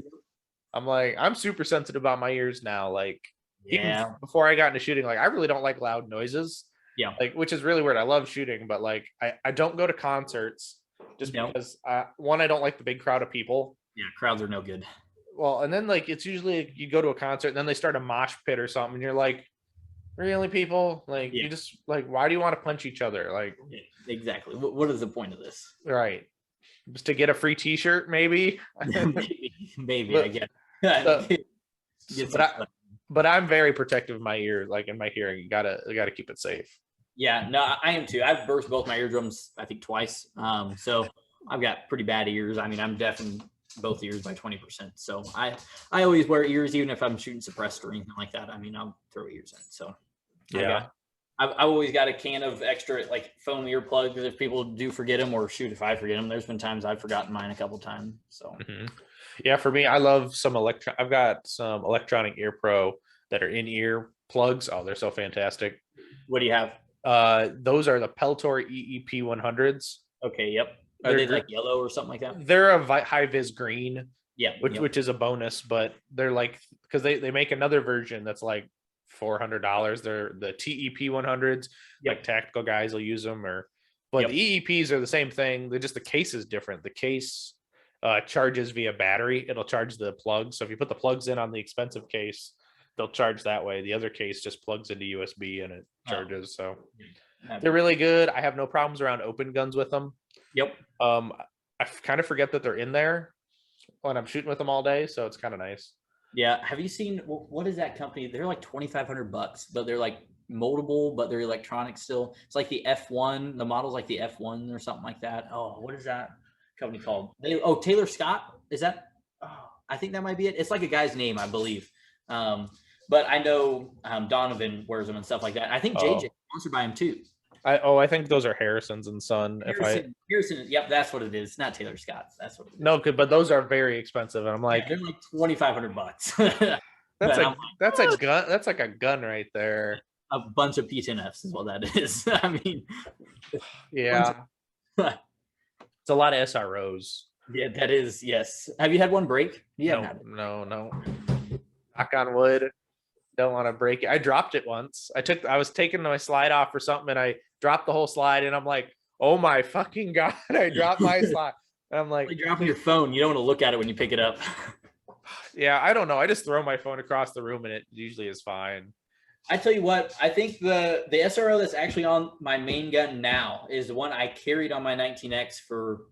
S1: I'm super sensitive about my ears now. Like even before I got into shooting, like I really don't like loud noises.
S2: Yeah.
S1: Like, which is really weird. I love shooting, but like, I don't go to concerts just because one, I don't like the big crowd of people.
S2: Yeah. Crowds are no good.
S1: Well, and then like, it's usually you go to a concert and then they start a mosh pit or something. And you're like, really, people? Like, you just like, why do you want to punch each other? Like,
S2: exactly. What is the point of this?
S1: Right. Just to get a free t-shirt, maybe.
S2: maybe
S1: but,
S2: I guess.
S1: But I'm very protective of my ears, like in my hearing. You gotta keep it safe.
S2: Yeah, no, I am too. I've burst both my eardrums, I think, twice. So I've got pretty bad ears. I mean, I'm deafened both ears by 20%. So I always wear ears, even if I'm shooting suppressed or anything like that. I mean, I'll throw ears in. So I've always got a can of extra like foam earplugs if people do forget them, or shoot, if I forget them. There's been times I've forgotten mine a couple times. So
S1: yeah, for me, I love some I've got some electronic ear pro that are in ear plugs. Oh, they're so fantastic.
S2: What do you have?
S1: Those are the Peltor EEP 100s.
S2: Okay, yep. Are they like yellow or something like that?
S1: They're a high vis green.
S2: Yeah,
S1: which is a bonus, but they're like, because they make another version that's like $400. They're the TEP 100s. Like tactical guys will use them, but the EEPs are the same thing. They're just, the case is different. The case charges via battery. It'll charge the plugs. So if you put the plugs in on the expensive case, they'll charge that way. The other case just plugs into USB and it charges. So they're really good. I have no problems around open guns with them.
S2: Yep.
S1: I kind of forget that they're in there when I'm shooting with them all day, so it's kind of nice.
S2: Yeah. Have you seen, what is that company? They're like $2,500, but they're like moldable, but they're electronic still. It's like the F1. The model's like the F1 or something like that. Oh, what is that? company called? Taylor Scott. Is that? Oh, I think that might be it. It's like a guy's name, I believe. But I know Donovan wears them and stuff like that. I think JJ sponsored by him too.
S1: I think those are Harrison's and Son.
S2: Harrison, yep, that's what it is. Not Taylor Scott's. That's what it is.
S1: No, but those are very expensive, and I'm like,
S2: they're like $2,500.
S1: that's a gun. That's like a gun right there.
S2: A bunch of P10Fs is what that is. I mean,
S1: yeah, it's a lot of SROs.
S2: Yeah, that is. Yes. Have you had one break?
S1: Yeah. No. Knock on wood. Don't want to break it. I dropped it once. I was taking my slide off for something, and I dropped the whole slide, and I'm like, oh my fucking God, I dropped my slide. And I'm like,
S2: dropping your phone. You don't want to look at it when you pick it up.
S1: Yeah, I don't know. I just throw my phone across the room, and it usually is fine.
S2: I tell you what, I think the SRO that's actually on my main gun now is the one I carried on my 19X for,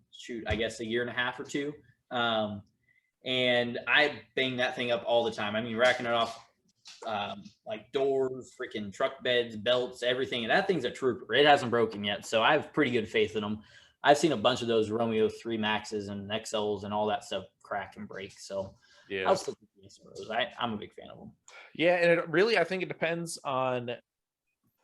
S2: I guess a year and a half or two. And I bang that thing up all the time. I mean, racking it off like doors, freaking truck beds, belts, everything. And that thing's a trooper. It hasn't broken yet. So I have pretty good faith in them. I've seen a bunch of those Romeo 3 Maxes and XLs and all that stuff crack and break. So yeah, I'll still keep those. I'm a big fan of them.
S1: Yeah, and it really, I think it depends on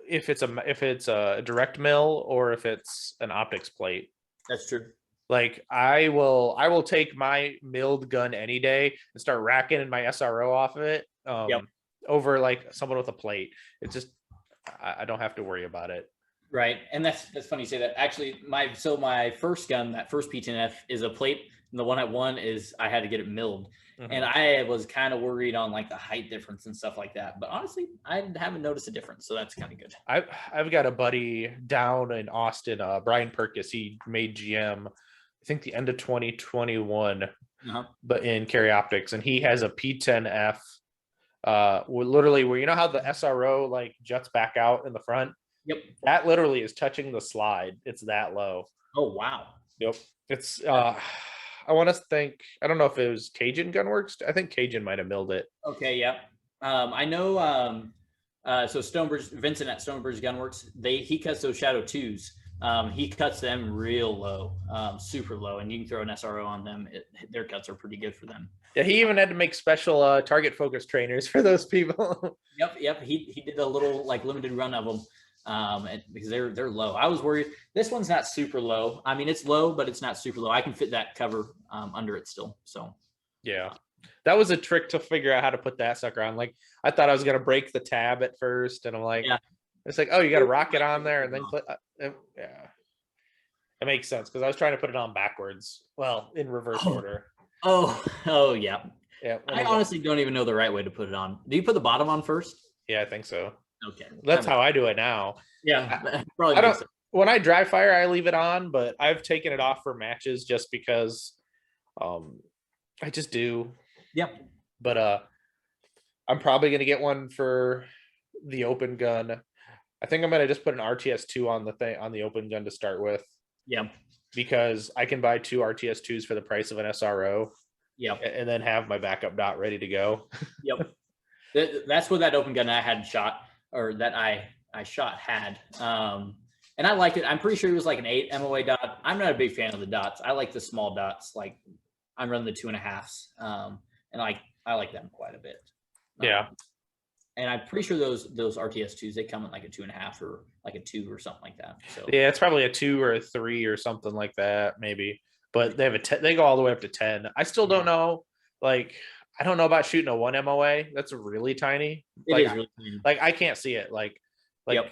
S1: if it's a direct mill or if it's an optics plate.
S2: That's true.
S1: Like I will take my milled gun any day and start racking in my SRO off of it. Over like someone with a plate. It's just I don't have to worry about it.
S2: Right, and that's funny you say that. Actually, my first gun, that first P10F, is a plate, and the one I won is I had to get it milled. Mm-hmm. And I was kind of worried on like the height difference and stuff like that. But honestly, I haven't noticed a difference, so that's kind of good.
S1: I've got a buddy down in Austin, Brian Perkis. He made GM, I think the end of 2021, but in Carry Optics, and he has a P10F. Literally, where you know how the SRO like juts back out in the front.
S2: Yep.
S1: That literally is touching the slide. It's that low.
S2: Oh wow.
S1: Yep. It's I want to think. I don't know if it was Cajun Gunworks. I think Cajun might have milled it.
S2: Okay. Yeah. I know. So Vincent at Stonebridge Gunworks, he cuts those Shadow 2s. He cuts them real low, super low, and you can throw an SRO on them. Their cuts are pretty good for them.
S1: Yeah, he even had to make special target focus trainers for those people.
S2: Yep. He did a little like limited run of them. Because they're low. I was worried. This one's not super low. I mean, it's low, but it's not super low. I can fit that cover under it still. So
S1: yeah, that was a trick to figure out how to put that sucker on. Like I thought I was gonna break the tab at first, and I'm like, it's like, oh, you got to rock it on there and then click. Yeah, it makes sense because I was trying to put it on backwards. Well, in reverse order.
S2: Oh yeah.
S1: Yeah.
S2: I honestly don't even know the right way to put it on. Do you put the bottom on first?
S1: Yeah, I think so.
S2: Okay,
S1: that's how I do it now.
S2: Yeah,
S1: probably. I don't. When I dry fire, I leave it on, but I've taken it off for matches just because, I just do.
S2: Yep.
S1: But I'm probably gonna get one for the open gun. I think I'm gonna just put an RTS2 on the open gun to start with.
S2: Yeah.
S1: Because I can buy 2 RTS2s for the price of an SRO.
S2: Yep.
S1: And then have my backup dot ready to go.
S2: Yep. That's what that open gun I had shot. Or that I shot had. And I liked it. I'm pretty sure it was like an 8 MOA dot. I'm not a big fan of the dots. I like the small dots. Like I'm running the 2.5s. And I like them quite a bit.
S1: Yeah.
S2: And I'm pretty sure those RTS2s, they come in like a 2.5 or like a 2 or something like that. So
S1: yeah, it's probably a 2 or a 3 or something like that, maybe. But they have they go all the way up to 10. I still don't know. Like I don't know about shooting a 1 MOA. That's really tiny.
S2: It is really tiny.
S1: Like I can't see it. Like
S2: yep.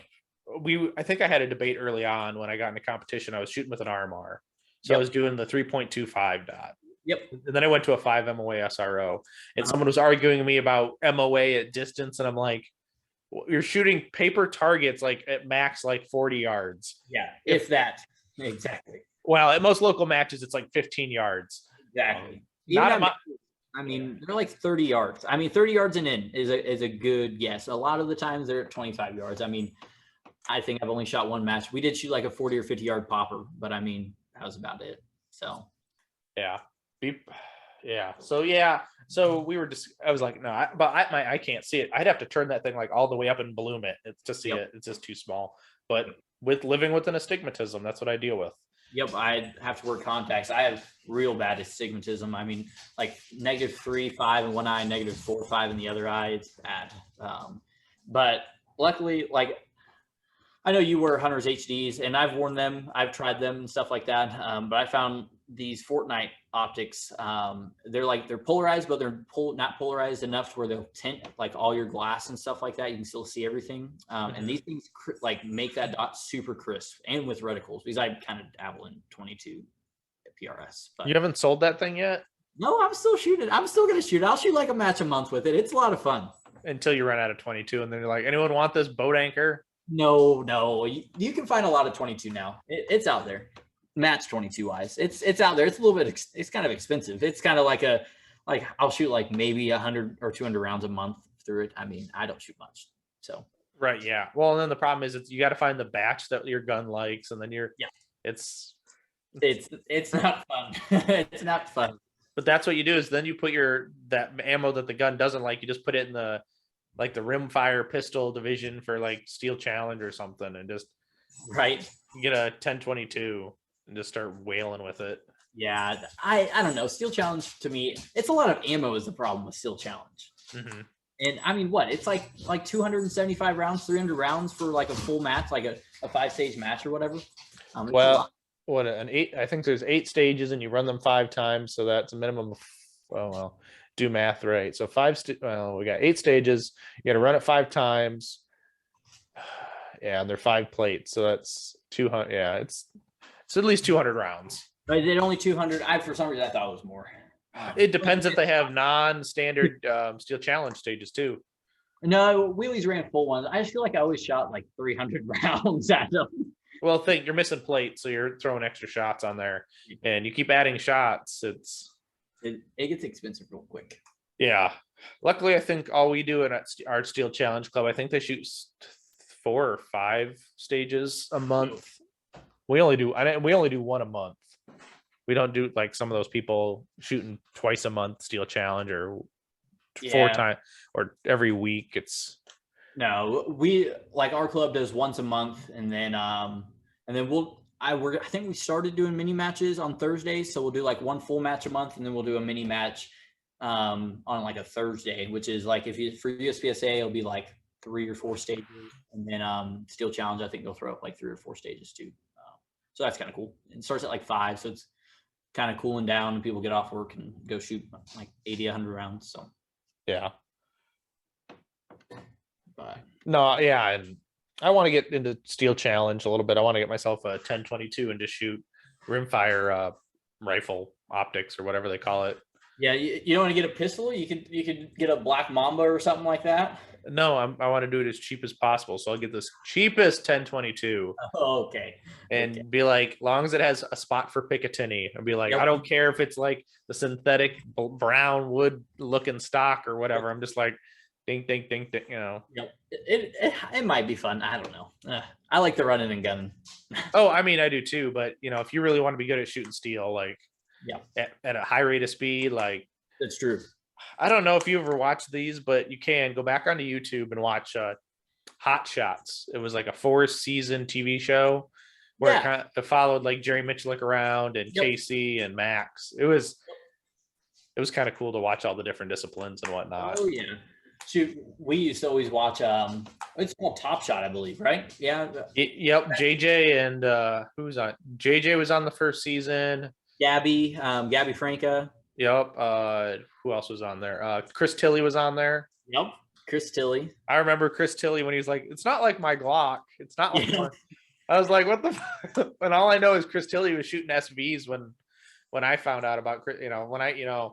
S1: I think I had a debate early on when I got into competition. I was shooting with an RMR. So I was doing the 3.25 dot.
S2: Yep.
S1: And then I went to a 5 MOA SRO. And someone was arguing with me about MOA at distance. And I'm like, you're shooting paper targets like at max like 40 yards.
S2: Yeah, if that. Exactly.
S1: Well, at most local matches, it's like 15 yards.
S2: Exactly. I mean, they're like 30 yards. I mean, 30 yards and in is a good guess. A lot of the times they're at 25 yards. I mean, I think I've only shot one match. We did shoot like a 40 or 50 yard popper, but I mean, that was about it. So,
S1: yeah. So we were just, I was like, no, I can't see it. I'd have to turn that thing like all the way up and bloom it. It's to see it. It's just too small. But with living with an astigmatism, that's what I deal with.
S2: Yep, I have to wear contacts. I have real bad astigmatism. I mean, like -3, 5 in one eye, -4, 5 in the other eye. It's bad. But luckily, like I know you wear Hunter's HDs, and I've worn them. I've tried them and stuff like that. But I found these Fortnite optics. They're polarized, but they're not polarized enough to where they'll tint like all your glass and stuff like that. You can still see everything. And these things like make that dot super crisp, and with reticles, because I kind of dabble in 22 PRS. But
S1: You haven't sold that thing yet?
S2: no, I'm still shooting. I'm still gonna shoot. I'll shoot like a match a month with it. It's a lot of fun.
S1: Until you run out of 22, and then you're like, anyone want this boat anchor?
S2: No, you can find a lot of 22 now. It's out there. Match 22 wise, it's out there. It's a little bit. It's kind of expensive. It's kind of like I'll shoot like maybe 100 or 200 rounds a month through it. I mean, I don't shoot much, so
S1: Right, yeah. Well, and then the problem is you got to find the batch that your gun likes, and then it's
S2: not fun. It's not fun.
S1: But that's what you do is then you put that ammo that the gun doesn't like, you just put it in the rimfire pistol division for like Steel Challenge or something, and just
S2: right
S1: get a 1022 and just start wailing with it.
S2: Yeah, I don't know. Steel Challenge to me, it's a lot of ammo is the problem with Steel Challenge.
S1: Mm-hmm.
S2: And I mean, what? It's like 275 rounds, 300 rounds for like a full match, like a 5-stage match or whatever.
S1: Well, what an 8? I think there's 8 stages, and you run them 5 times, so that's a minimum of. Well, do math right. So we got 8 stages. You got to run it 5 times. Yeah, and they're 5 plates, so that's 200. Yeah, it's at least 200 rounds.
S2: But is it only 200? For some reason I thought it was more.
S1: It depends if they have non-standard Steel Challenge stages too.
S2: No, wheelies ran full ones. I just feel like I always shot like 300 rounds at them.
S1: Well, you're missing plates, so you're throwing extra shots on there, and you keep adding shots.
S2: It gets expensive real quick.
S1: Yeah. Luckily, I think all we do at our Steel Challenge Club, I think they shoot 4 or 5 stages a month. We only do 1 a month. We don't do like some of those people shooting twice a month Steel Challenge or 4 times or every week.
S2: No, we like our club does once a month, and then I think we started doing mini matches on Thursdays, so we'll do like 1 full match a month, and then we'll do a mini match on like a Thursday, which is like for USPSA it'll be like 3 or 4 stages, and then Steel Challenge I think they'll throw up like 3 or 4 stages too. So that's kind of cool. It starts at like 5, so it's kind of cooling down, and people get off work and go shoot like 80, 100 rounds. So
S1: yeah.
S2: But
S1: No, yeah, and I want to get into Steel Challenge a little bit. I want to get myself a 1022 and just shoot rimfire rifle optics or whatever they call it.
S2: Yeah, you don't want to get a pistol. You could get a Black Mamba or something like that.
S1: No, I want to do it as cheap as possible. So I'll get this cheapest 1022.
S2: Oh, okay.
S1: And be like, as long as it has a spot for Picatinny, and be like, I don't care if it's like the synthetic brown wood looking stock or whatever. I'm just like, ding, ding, ding, ding, you know.
S2: Yep. It might be fun. I don't know. I like the running and gunning.
S1: Oh, I mean, I do too. But if you really want to be good at shooting steel, like at a high rate of speed, like
S2: that's true.
S1: I don't know if you ever watched these, but you can go back onto YouTube and watch Hot Shots. It was like a 4-season TV show where it followed like Jerry Mitchell around and Casey and Max. It was kind of cool to watch all the different disciplines and whatnot.
S2: Oh yeah. Shoot, we used to always watch it's called Top Shot, I believe, right? Yeah.
S1: Yep. JJ and who was on? JJ was on the first season.
S2: Gabby Franca.
S1: Yep. Who else was on there? Chris Tilley was on there.
S2: Yep. Chris Tilley.
S1: I remember Chris Tilley when he was like, "It's not like my Glock. It's not like." I was like, "What the?" Fuck? And all I know is Chris Tilley was shooting SVs when I found out about when I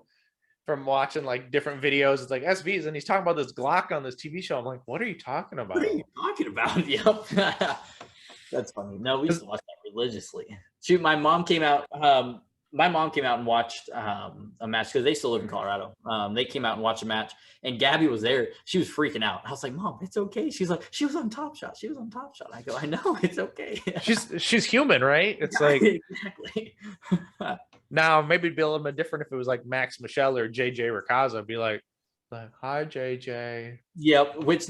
S1: from watching like different videos, it's like SVs, and he's talking about this Glock on this TV show. I'm like, "What are you talking about?"
S2: What are you talking about? Yep. That's funny. No, we used to watch that religiously. Shoot, my mom came out and watched a match because they still live in Colorado. They came out and watched a match, and Gabby was there. She was freaking out. I was like, "Mom, it's okay." She's like, "She was on Top Shot. She was on Top Shot." I go, "I know, it's okay."
S1: She's human, right? It's like
S2: exactly.
S1: Now maybe it'd be a little bit different if it was like Max Michelle or JJ Racaza. Be like, Like, hi, JJ.
S2: Yep, which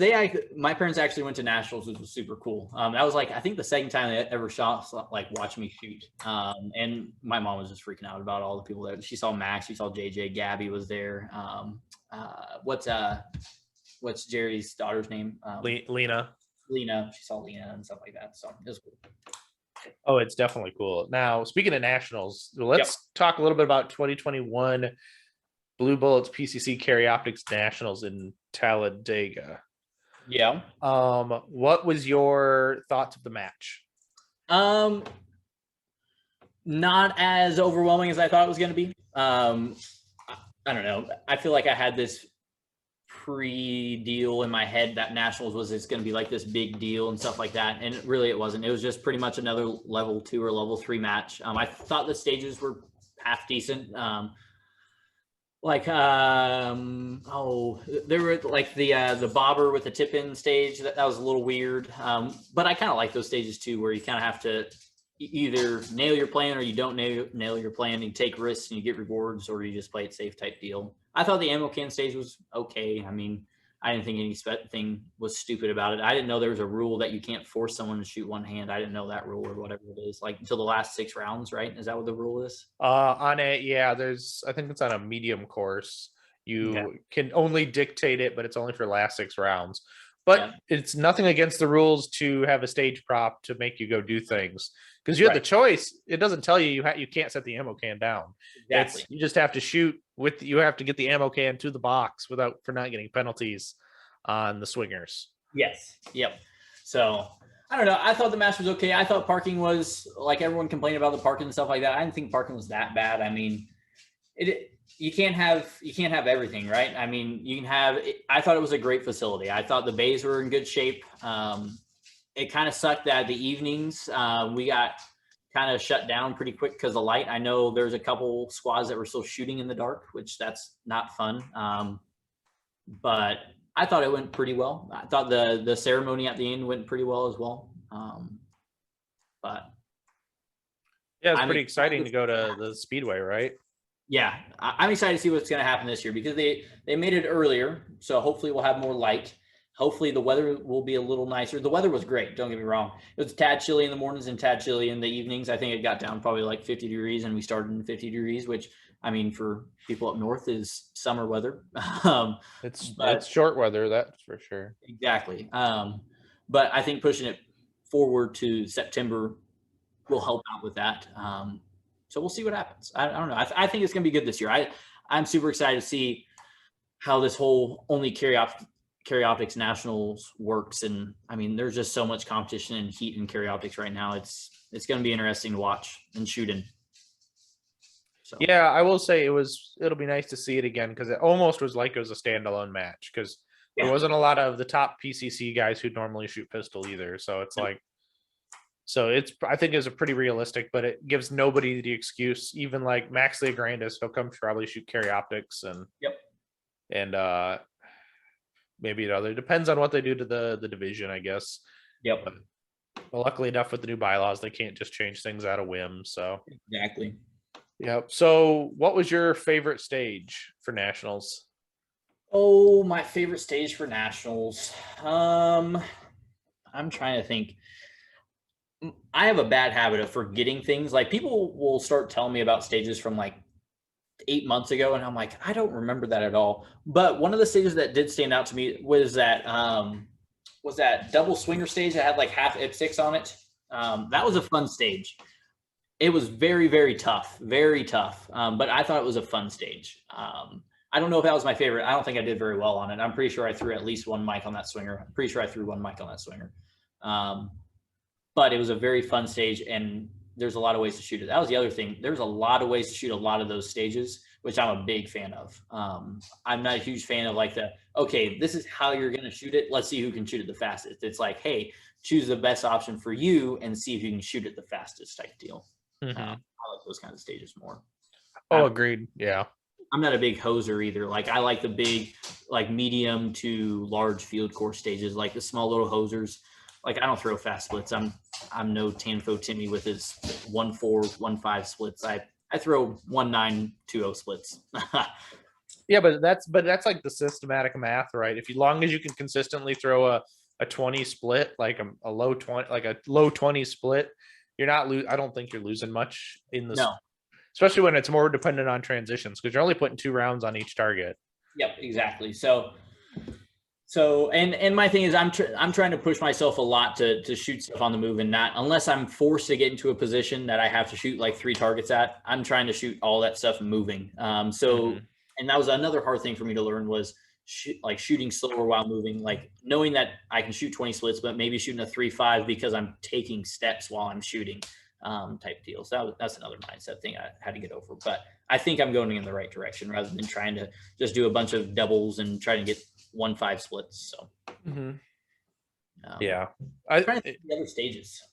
S2: my parents actually went to nationals, which was super cool. That was like I think the second time they ever shot, like watching me shoot. And my mom was just freaking out about all the people there. She saw Max, she saw JJ, Gabby was there. What's Jerry's daughter's name?
S1: Lena.
S2: Lena. She saw Lena and stuff like that. So it was cool.
S1: Oh, it's definitely cool. Now, speaking of nationals, let's talk a little bit about 2021 Blue Bullets PCC Carry Optics Nationals in Talladega.
S2: Yeah.
S1: What was your thoughts of the match?
S2: Not as overwhelming as I thought it was going to be. I don't know. I feel like I had this pre-deal in my head that nationals was it's going to be like this big deal and stuff like that, and really it wasn't. It was just pretty much another level 2 or level 3 match. I thought the stages were half decent. There were like the bobber with the tip-in stage that was a little weird, but I kind of like those stages too, where you kind of have to either nail your plan or you don't nail your plan. You take risks and you get rewards, or you just play it safe type deal. I thought the ammo can stage was okay. I mean, I didn't think anything was stupid about it. I didn't know there was a rule that you can't force someone to shoot one hand. I didn't know that rule or whatever it is, like until the last 6 rounds, right? Is that what the rule is?
S1: On it, yeah, I think it's on a medium course. You can only dictate it, but it's only for last 6 rounds. But it's nothing against the rules to have a stage prop to make you go do things, because you have the choice. It doesn't tell you you can't set the ammo can down.
S2: Exactly.
S1: You just have to shoot you have to get the ammo can to the box for not getting penalties on the swingers.
S2: Yes. Yep. So I don't know. I thought the match was okay. I thought parking was, like, everyone complained about the parking and stuff like that. I didn't think parking was that bad. I mean, you can't have everything, right? I mean, I thought it was a great facility. I thought the bays were in good shape. It kind of sucked that the evenings we got kind of shut down pretty quick because of light. I know there's a couple squads that were still shooting in the dark, which that's not fun. But I thought it went pretty well. I thought the ceremony at the end went pretty well as well. But
S1: yeah, it's pretty exciting to go to the Speedway, right?
S2: Yeah, I'm excited to see what's going to happen this year, because they made it earlier, so hopefully we'll have more light. Hopefully the weather will be a little nicer. The weather was great, don't get me wrong. It was a tad chilly in the mornings and tad chilly in the evenings. I think it got down probably like 50 degrees, and we started in 50 degrees, which, I mean, for people up north is summer weather.
S1: It's short weather, that's for sure.
S2: Exactly. But I think pushing it forward to September will help out with that. So we'll see what happens. I don't know. I think it's going to be good this year. I'm super excited to see how this whole only carry optics nationals works. And I mean, there's just so much competition and heat in carry optics right now. It's going to be interesting to watch and shoot in.
S1: So yeah, I will say it'll be nice to see it again, because it almost was like it was a standalone match, because there wasn't a lot of the top PCC guys who normally shoot pistol either. So it's like, I think it's a pretty realistic, but it gives nobody the excuse. Even like Max Leograndis, he'll come probably shoot carry optics, and maybe it depends on what they do to the division, I guess.
S2: Yep.
S1: But luckily enough, with the new bylaws, they can't just change things out of whim. So
S2: exactly.
S1: Yep. So what was your favorite stage for nationals?
S2: Oh, my favorite stage for nationals. I'm trying to think. I have a bad habit of forgetting things. Like, people will start telling me about stages from like 8 months ago, and I'm like, I don't remember that at all. But one of the stages that did stand out to me was that double swinger stage that had like half IPSIX on it. That was a fun stage. It was very, very tough, very tough. But I thought it was a fun stage. I don't know if that was my favorite. I don't think I did very well on it. I'm pretty sure I threw at least one mic on that swinger. I'm pretty sure I threw one mic on that swinger. But it was a very fun stage, and there's a lot of ways to shoot it. That was the other thing. There's a lot of ways to shoot a lot of those stages, which I'm a big fan of. I'm not a huge fan of like okay, this is how you're going to shoot it. Let's see who can shoot it the fastest. It's like, hey, choose the best option for you and see if you can shoot it the fastest type deal.
S1: Mm-hmm.
S2: I like those kind of stages more.
S1: Agreed. Yeah.
S2: I'm not a big hoser either. Like, I like the big, like, medium to large field course stages, like the small little hosers. Like, I don't throw fast splits. I'm no Tanfo Timmy with his 1.4, 1.5 splits. I throw 1.9, 2.0 splits.
S1: Yeah, but that's like the systematic math, right? If you long as you can consistently throw a 20 split, like a low 20, like a low 20 split, you're not I don't think you're losing much in this,
S2: No.
S1: especially when it's more dependent on transitions because you're only putting 2 rounds on each target.
S2: Yep, exactly. And my thing is I'm trying to push myself a lot to shoot stuff on the move, and not unless I'm forced to get into a position that I have to shoot like 3 targets at. I'm trying to shoot all that stuff moving. And that was another hard thing for me to learn was shooting slower while moving, like knowing that I can shoot 20 splits, but maybe shooting a 3-5 because I'm taking steps while I'm shooting, type deal. So that's another mindset thing I had to get over. But I think I'm going in the right direction rather than trying to just do a bunch of doubles and trying to get 1-5 splits. So
S1: yeah,
S2: I'm trying to think of the other stages.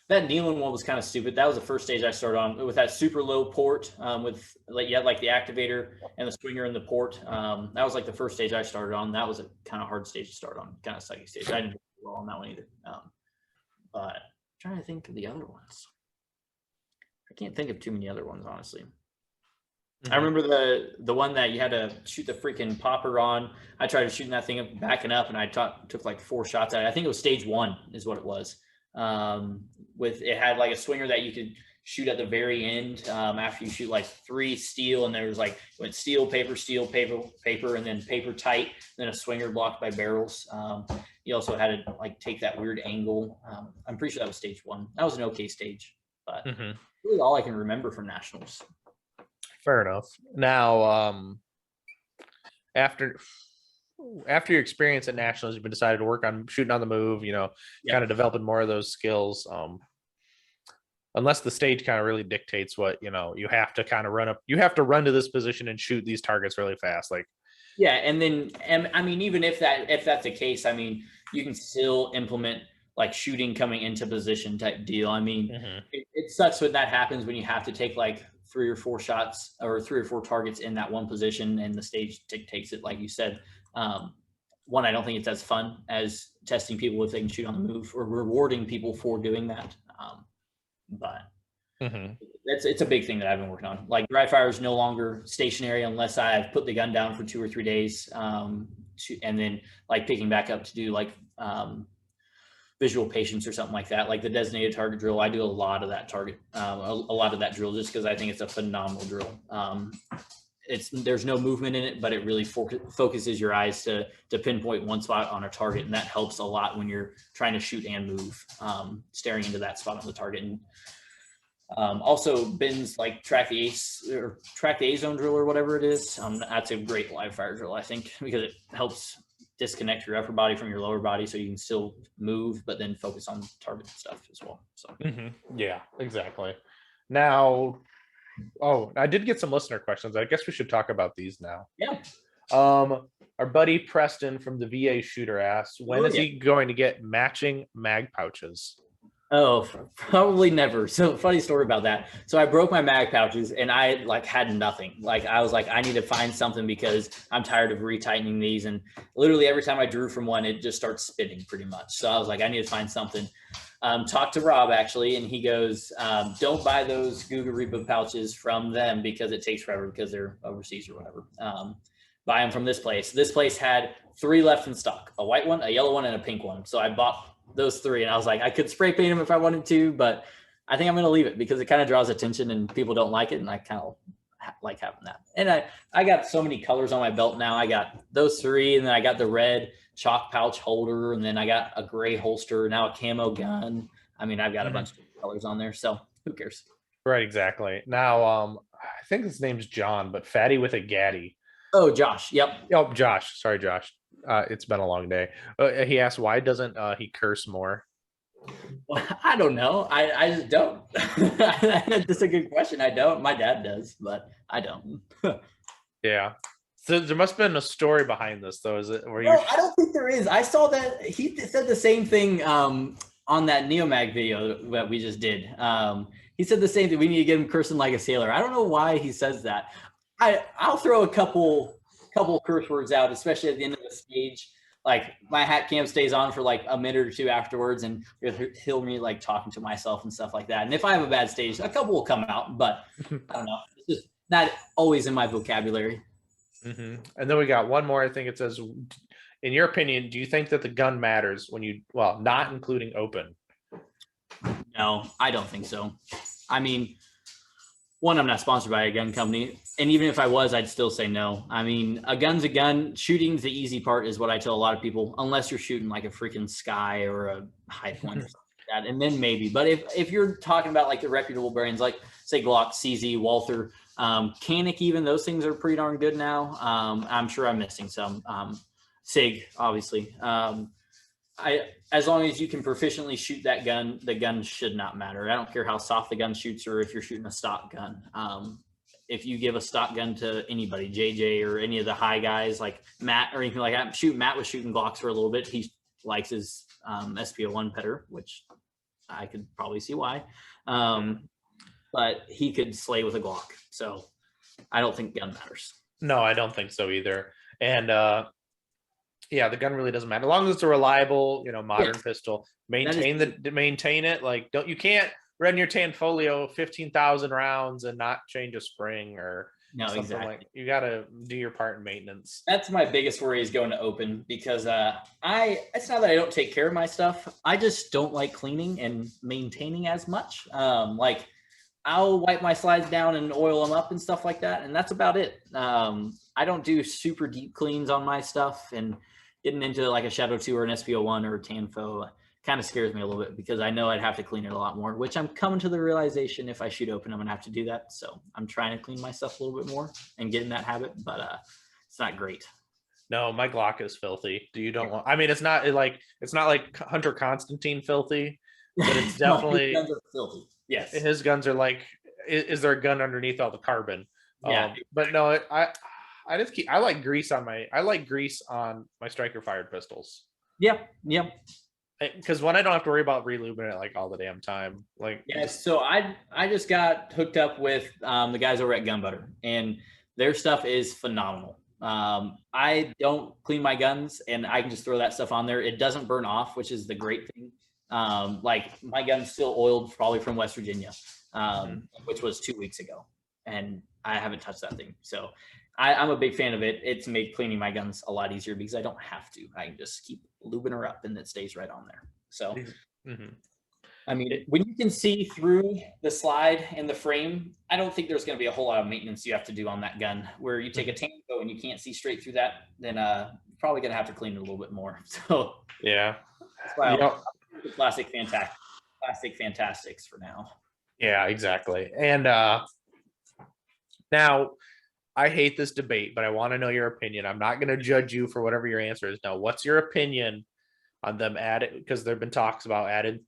S2: That kneeling one was kind of stupid. That was the first stage I started on with that super low port, with like the activator and the swinger in the port. That was like the first stage I started on. That was a kind of hard stage to start on, kind of sucky stage. I didn't do well on that one either. But I'm trying to think of the other ones. I can't think of too many other ones, honestly. I remember the one that you had to shoot the freaking popper on. I tried shooting that thing up, backing up, and I took like 4 shots at it. I think it was stage 1 is what it was. It had like a swinger that you could shoot at the very end, after you shoot like 3 steel, and there was like went steel, paper, and then paper tight, then a swinger blocked by barrels. You also had to like take that weird angle. I'm pretty sure that was stage 1. That was an okay stage, but really all I can remember from nationals.
S1: Fair enough. Now, after your experience at nationals, you've been decided to work on shooting on the move, kind of developing more of those skills. Unless the stage kind of really dictates what, you have to kind of run to this position and shoot these targets really fast. Like,
S2: yeah. And I mean, even if that's the case, I mean, you can still implement like shooting coming into position type deal. I mean, it sucks when that happens, when you have to take like 3 or 4 shots or 3 or 4 targets in that one position and the stage dictates it, like you said. One, I don't think it's as fun as testing people if they can shoot on the move or rewarding people for doing that. But it's a big thing that I've been working on. Like dry fire is no longer stationary unless I've put the gun down for 2 or 3 days, and then like picking back up to do like visual patience or something like that, like the designated target drill. I do a lot of that drill just because I think it's a phenomenal drill. There's no movement in it, but it really focuses your eyes to pinpoint one spot on a target, and that helps a lot when you're trying to shoot and move, staring into that spot on the target. And also Ben's like track the A zone drill or whatever it is. That's a great live fire drill, I think, because it helps disconnect your upper body from your lower body so you can still move but then focus on target stuff as well. So
S1: yeah, exactly. Now, I did get some listener questions. I guess we should talk about these now.
S2: Yeah.
S1: Our buddy Preston from the VA shooter asked, when is he going to get matching mag pouches?
S2: Oh, probably never. So funny story about that. So I broke my mag pouches and I like had nothing. Like I was like, I need to find something because I'm tired of retightening these. And literally every time I drew from one, it just starts spinning pretty much. So I was like, I need to find something. Talked to Rob actually, and he goes, don't buy those Gugariba pouches from them because it takes forever because they're overseas or whatever. Buy them from this place. This place had 3 left in stock, a white one, a yellow one, and a pink one. So I bought those 3, and I was like, I could spray paint them if I wanted to, but I think I'm going to leave it because it kind of draws attention and people don't like it. And I kind of like having that. And I got so many colors on my belt now. I got those 3, and then I got the red chalk pouch holder, and then I got a gray holster, now a camo gun. I mean, I've got a bunch of colors on there, so who cares?
S1: Right, exactly. Now, I think his name's John, but Fatty with a Gaddy.
S2: Oh, Josh. Yep.
S1: Oh, Josh. Sorry, Josh. It's been a long day. He asked, why doesn't he curse more?
S2: Well, I don't know. I just don't. That's a good question. I don't. My dad does, but I don't.
S1: Yeah. So there must have been a story behind this, though. Is it?
S2: No, I don't think there is. I saw that he said the same thing on that Neomag video that we just did. He said the same thing. We need to get him cursing like a sailor. I don't know why he says that. I'll throw a couple curse words out, especially at the end of the stage. Like my hat cam stays on for like a minute or 2 afterwards, and he'll me like talking to myself and stuff like that. And if I have a bad stage, a couple will come out, but I don't know. not always in my vocabulary.
S1: And then we got one more. I think it says, in your opinion, do you think that the gun matters when not including open?
S2: No, I don't think so. I mean, one, I'm not sponsored by a gun company. And even if I was, I'd still say no. I mean, a gun's a gun. Shooting's the easy part is what I tell a lot of people, unless you're shooting like a freaking Sky or a High Point or something like that. And then maybe. But if you're talking about like the reputable brands, like say Glock, CZ, Walther, Canic, even those things are pretty darn good now. I'm sure I'm missing some. SIG, obviously. As long as you can proficiently shoot that gun, the gun should not matter. I don't care how soft the gun shoots or if you're shooting a stock gun. If you give a stock gun to anybody, JJ or any of the high guys like Matt or anything like that, Matt was shooting Glocks for a little bit. He likes his SP01 better, which I could probably see why. But he could slay with a Glock. So I don't think gun matters.
S1: No, I don't think so either. And yeah, the gun really doesn't matter. As long as it's a reliable, modern pistol, maintain it. Like, you can't run your Tanfolio 15,000 rounds and not change a spring or something. Exactly. You got to do your part in maintenance.
S2: That's my biggest worry is going to open because it's not that I don't take care of my stuff. I just don't like cleaning and maintaining as much. Like I'll wipe my slides down and oil them up and stuff like that. And that's about it. I don't do super deep cleans on my stuff, and getting into like a Shadow 2 or an SP01 or a Tanfo kind of scares me a little bit because I know I'd have to clean it a lot more, which I'm coming to the realization if I shoot open, I'm going to have to do that. So I'm trying to clean my stuff a little bit more and get in that habit, but it's not great.
S1: No, my Glock is filthy. It's not like Hunter Constantine filthy, but it's definitely
S2: his guns are filthy. Yes.
S1: His guns are like, is there a gun underneath all the carbon?
S2: Yeah.
S1: But no, I like grease on my striker fired pistols.
S2: Yeah.
S1: Because when I don't have to worry about relubing it like all the damn time. Like
S2: so I just got hooked up with the guys over at Gun Butter, and their stuff is phenomenal. I don't clean my guns, and I can just throw that stuff on there. It doesn't burn off, which is the great thing. Like my gun's still oiled probably from West Virginia, which was 2 weeks ago, and I haven't touched that thing. So I'm a big fan of it. It's made cleaning my guns a lot easier because I don't have to. I can just keep lubing her up and it stays right on there. So, I mean, when you can see through the slide and the frame, I don't think there's going to be a whole lot of maintenance you have to do on that gun. Where you take a Tango and you can't see straight through that, then you're probably going to have to clean it a little bit more. So,
S1: yeah.
S2: That's why Classic Fantastics for now.
S1: Yeah, exactly. And now, I hate this debate, but I want to know your opinion. I'm not going to judge you for whatever your answer is. Now, what's your opinion on them adding, because there have been talks about adding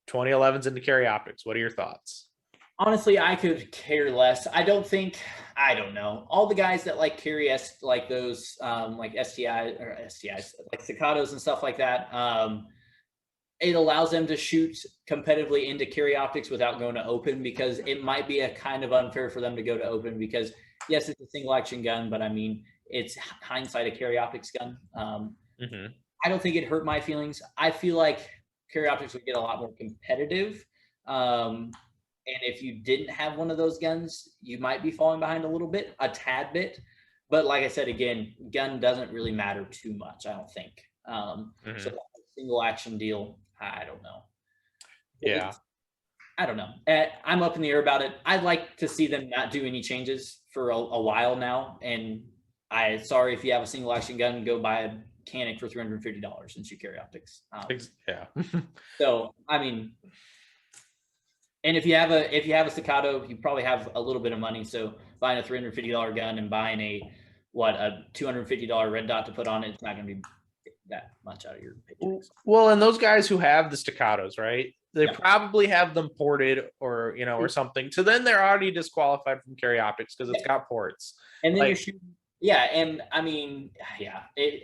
S1: 2011s into carry optics. What are your thoughts?
S2: Honestly, I could care less. I don't know. All the guys that like carry like those like STIs, like staccatos and stuff like that, it allows them to shoot competitively into carry optics without going to open, because it might be a kind of unfair for them to go to open because yes, it's a single action gun, but I mean, it's hindsight a carry optics gun. I don't think it hurt my feelings. I feel like carry optics would get a lot more competitive. And if you didn't have one of those guns, you might be falling behind a tad bit. But like I said, again, gun doesn't really matter too much, I don't think. So single action deal, I don't know.
S1: Yeah.
S2: I don't know. I'm up in the air about it. I'd like to see them not do any changes for a while now. And sorry if you have a single action gun, go buy a Canic for $350 and shoot carry optics.
S1: Yeah.
S2: So I mean, and if you have a staccato, you probably have a little bit of money. So buying a $350 gun and buying a $250 red dot to put on it, it's not going to be that much out of your paycheck.
S1: Well, and those guys who have the staccatos, right? They probably have them ported or or something. So then they're already disqualified from carry optics because it's got ports. And then
S2: you're shooting. Yeah, and I mean,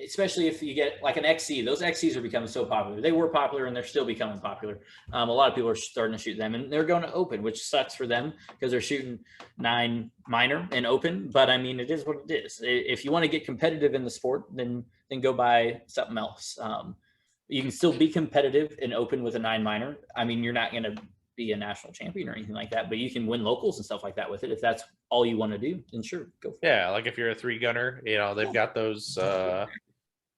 S2: especially if you get like an XC. Those XCs are becoming so popular. They were popular and they're still becoming popular. A lot of people are starting to shoot them, and they're going to open, which sucks for them because they're shooting 9 minor and open. But I mean, it is what it is. If you want to get competitive in the sport, then go buy something else. You can still be competitive and open with a 9 minor. I mean, you're not going to be a national champion or anything like that, but you can win locals and stuff like that with it. If that's all you want to do, then sure, go for it.
S1: Yeah, like if you're a 3-gunner, they've got those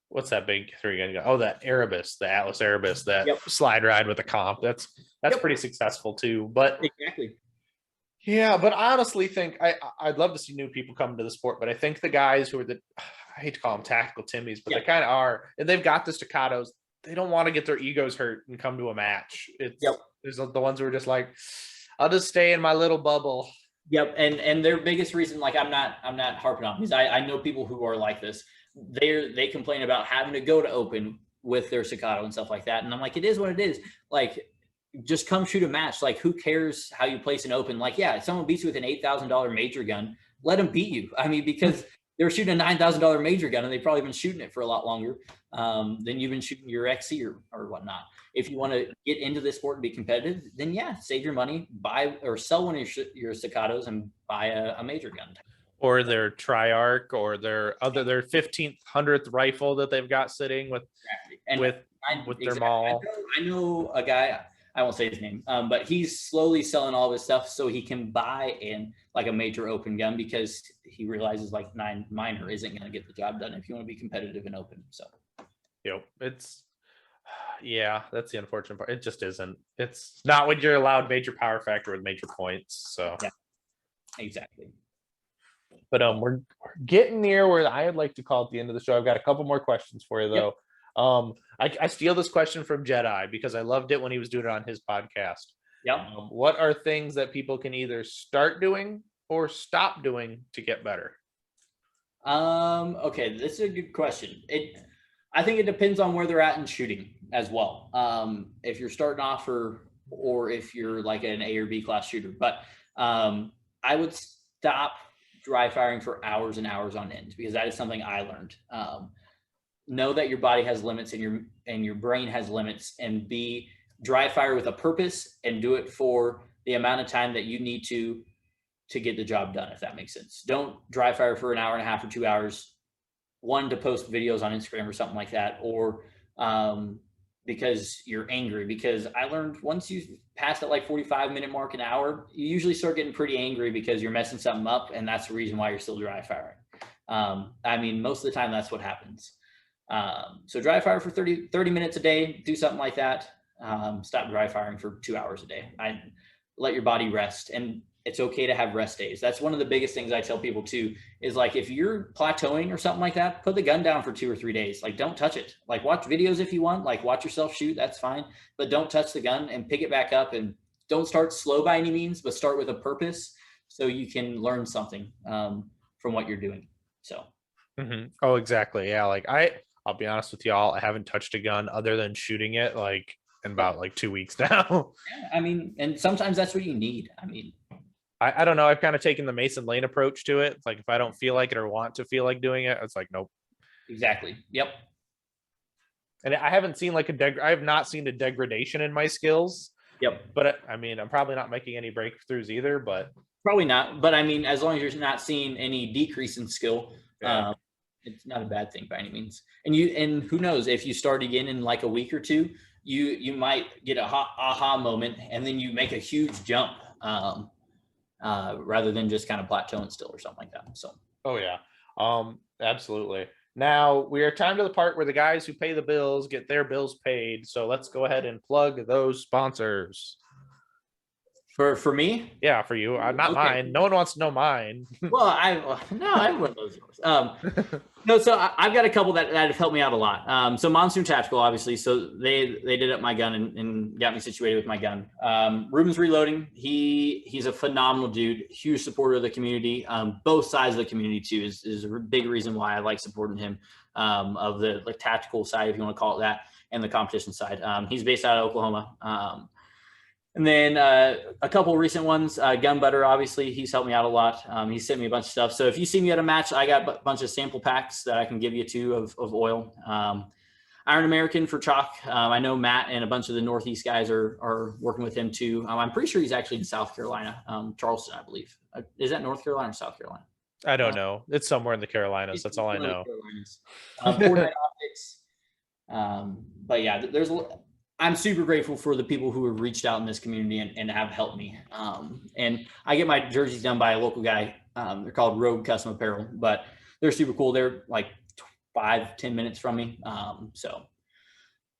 S1: what's that big 3-gun? Oh, that Erebus, the Atlas Erebus, that slide ride with the comp. That's pretty successful too. But
S2: exactly.
S1: Yeah, but I honestly think I'd love to see new people come to the sport, but I think the guys who are I hate to call them tactical Timmies, but they kind of are, and they've got the staccatos. They don't want to get their egos hurt and come to a match. There's the ones who are just like, I'll just stay in my little bubble.
S2: Yep, and their biggest reason, like I'm not harping on, because I know people who are like this. They complain about having to go to open with their staccato and stuff like that, and I'm like, it is what it is. Like, just come shoot a match. Like, who cares how you place an open? Like, yeah, if someone beats you with an $8,000 major gun, let them beat you. I mean, because they were shooting a $9,000 major gun and they've probably been shooting it for a lot longer than you've been shooting your XC or whatnot. If you want to get into this sport and be competitive, then yeah, save your money, buy or sell one of your staccatos and buy a major gun.
S1: Or their Triarch, or their 1500th rifle that they've got sitting with their maul.
S2: I know a guy, I won't say his name, but he's slowly selling all of his stuff so he can buy a major open gun, because he realizes like minor isn't going to get the job done if you want to be competitive and open. So,
S1: that's the unfortunate part. It just isn't. It's not when you're allowed major power factor with major points. So
S2: yeah, exactly.
S1: But we're getting near where I'd like to call it the end of the show. I've got a couple more questions for you though. I steal this question from Jedi because I loved it when he was doing it on his podcast. What are things that people can either start doing or stop doing to get better?
S2: Okay, this is a good question. I think it depends on where they're at in shooting as well. If you're starting off or if you're like an A or B class shooter, but I would stop dry firing for hours and hours on end, because that is something I learned. Know that your body has limits and your brain has limits, and dry fire with a purpose and do it for the amount of time that you need to get the job done, if that makes sense. Don't dry fire for an hour and a half or 2 hours, one, to post videos on Instagram or something like that, or because you're angry. Because I learned once you pass that like 45-minute mark, an hour, you usually start getting pretty angry because you're messing something up, and that's the reason why you're still dry firing. I mean, most of the time that's what happens. So dry fire for 30 minutes a day, do something like that. Stop dry firing for 2 hours a day. Let your body rest, and it's okay to have rest days. That's one of the biggest things I tell people too, is like, if you're plateauing or something like that, put the gun down for 2 or 3 days. Like, don't touch it. Like, watch videos if you want, like watch yourself shoot, that's fine, but don't touch the gun, and pick it back up, and don't start slow by any means, but start with a purpose so you can learn something from what you're doing. So.
S1: Mm-hmm. Oh, exactly. Yeah. Like I'll be honest with y'all, I haven't touched a gun other than shooting it like in about like 2 weeks now.
S2: Yeah, I mean, and sometimes that's what you need. I mean,
S1: I don't know. I've kind of taken the Mason Lane approach to it. It's like, if I don't feel like it or want to feel like doing it, it's like, nope.
S2: Exactly. Yep.
S1: And I haven't seen like I have not seen a degradation in my skills.
S2: Yep.
S1: But I mean, I'm probably not making any breakthroughs either, but
S2: probably not. But I mean, as long as you're not seeing any decrease in skill, it's not a bad thing by any means. And who knows, if you start again in like a week or two, you might get a aha moment, and then you make a huge jump rather than just kind of plateauing still or something like that. So.
S1: Oh yeah, absolutely. Now we are time to the part where the guys who pay the bills get their bills paid. So let's go ahead and plug those sponsors.
S2: For me?
S1: Yeah, for you. Not mine. No one wants to know mine.
S2: Well, I have one of those yours. No, so I've got a couple that have helped me out a lot. So Monsoon Tactical, obviously. So they did up my gun and got me situated with my gun. Ruben's Reloading. He's a phenomenal dude. Huge supporter of the community. Both sides of the community too is a big reason why I like supporting him. Of the like tactical side, if you want to call it that, and the competition side. He's based out of Oklahoma. And then a couple recent ones, Gun Butter, obviously, he's helped me out a lot. He sent me a bunch of stuff. So if you see me at a match, I got a bunch of sample packs that I can give you too of oil. Iron American for chalk. I know Matt and a bunch of the Northeast guys are working with him too. I'm pretty sure he's actually in South Carolina, Charleston, I believe. Is that North Carolina or South Carolina?
S1: I don't know. It's somewhere in the Carolinas. That's all I know.
S2: Fortnite Optics. But yeah, there's I'm super grateful for the people who have reached out in this community and have helped me. And I get my jerseys done by a local guy. They're called Rogue Custom Apparel, but they're super cool. They're like 5-10 minutes from me. So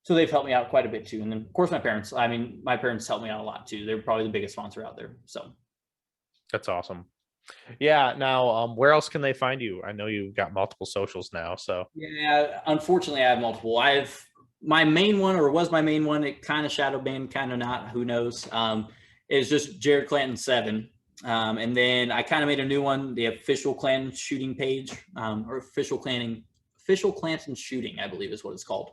S2: they've helped me out quite a bit too. And then of course my parents. I mean, my parents helped me out a lot too. They're probably the biggest sponsor out there. So
S1: That's awesome. Yeah. Now, where else can they find you? I know you've got multiple socials now. So
S2: yeah, unfortunately I have multiple. I've my main one, or was my main one, it kind of shadow banned, kind of not, who knows. Is just Jared Clanton 7. And then I kind of made a new one, the official Clanton shooting page, or official Clanton shooting, I believe is what it's called.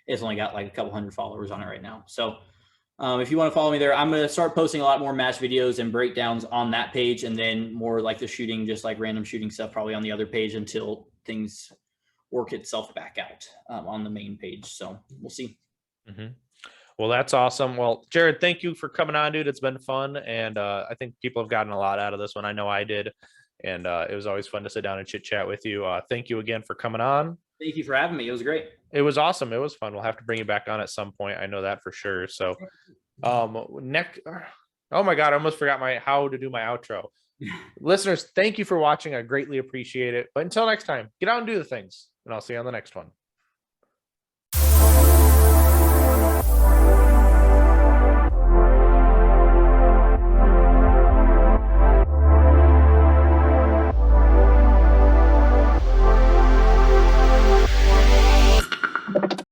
S2: It's only got like a couple hundred followers on it right now. So if you want to follow me there, I'm going to start posting a lot more match videos and breakdowns on that page, and then more like the shooting, just like random shooting stuff, probably on the other page until things work itself back out on the main page. So we'll see.
S1: Mm-hmm. Well, that's awesome. Well, Jared, thank you for coming on, dude. It's been fun. And I think people have gotten a lot out of this one. I know I did. And it was always fun to sit down and chit chat with you. Thank you again for coming on.
S2: Thank you for having me. It was great.
S1: It was awesome. It was fun. We'll have to bring you back on at some point. I know that for sure. So next, oh my God, I almost forgot how to do my outro. Listeners, thank you for watching. I greatly appreciate it. But until next time, get out and do the things. And I'll see you on the next one.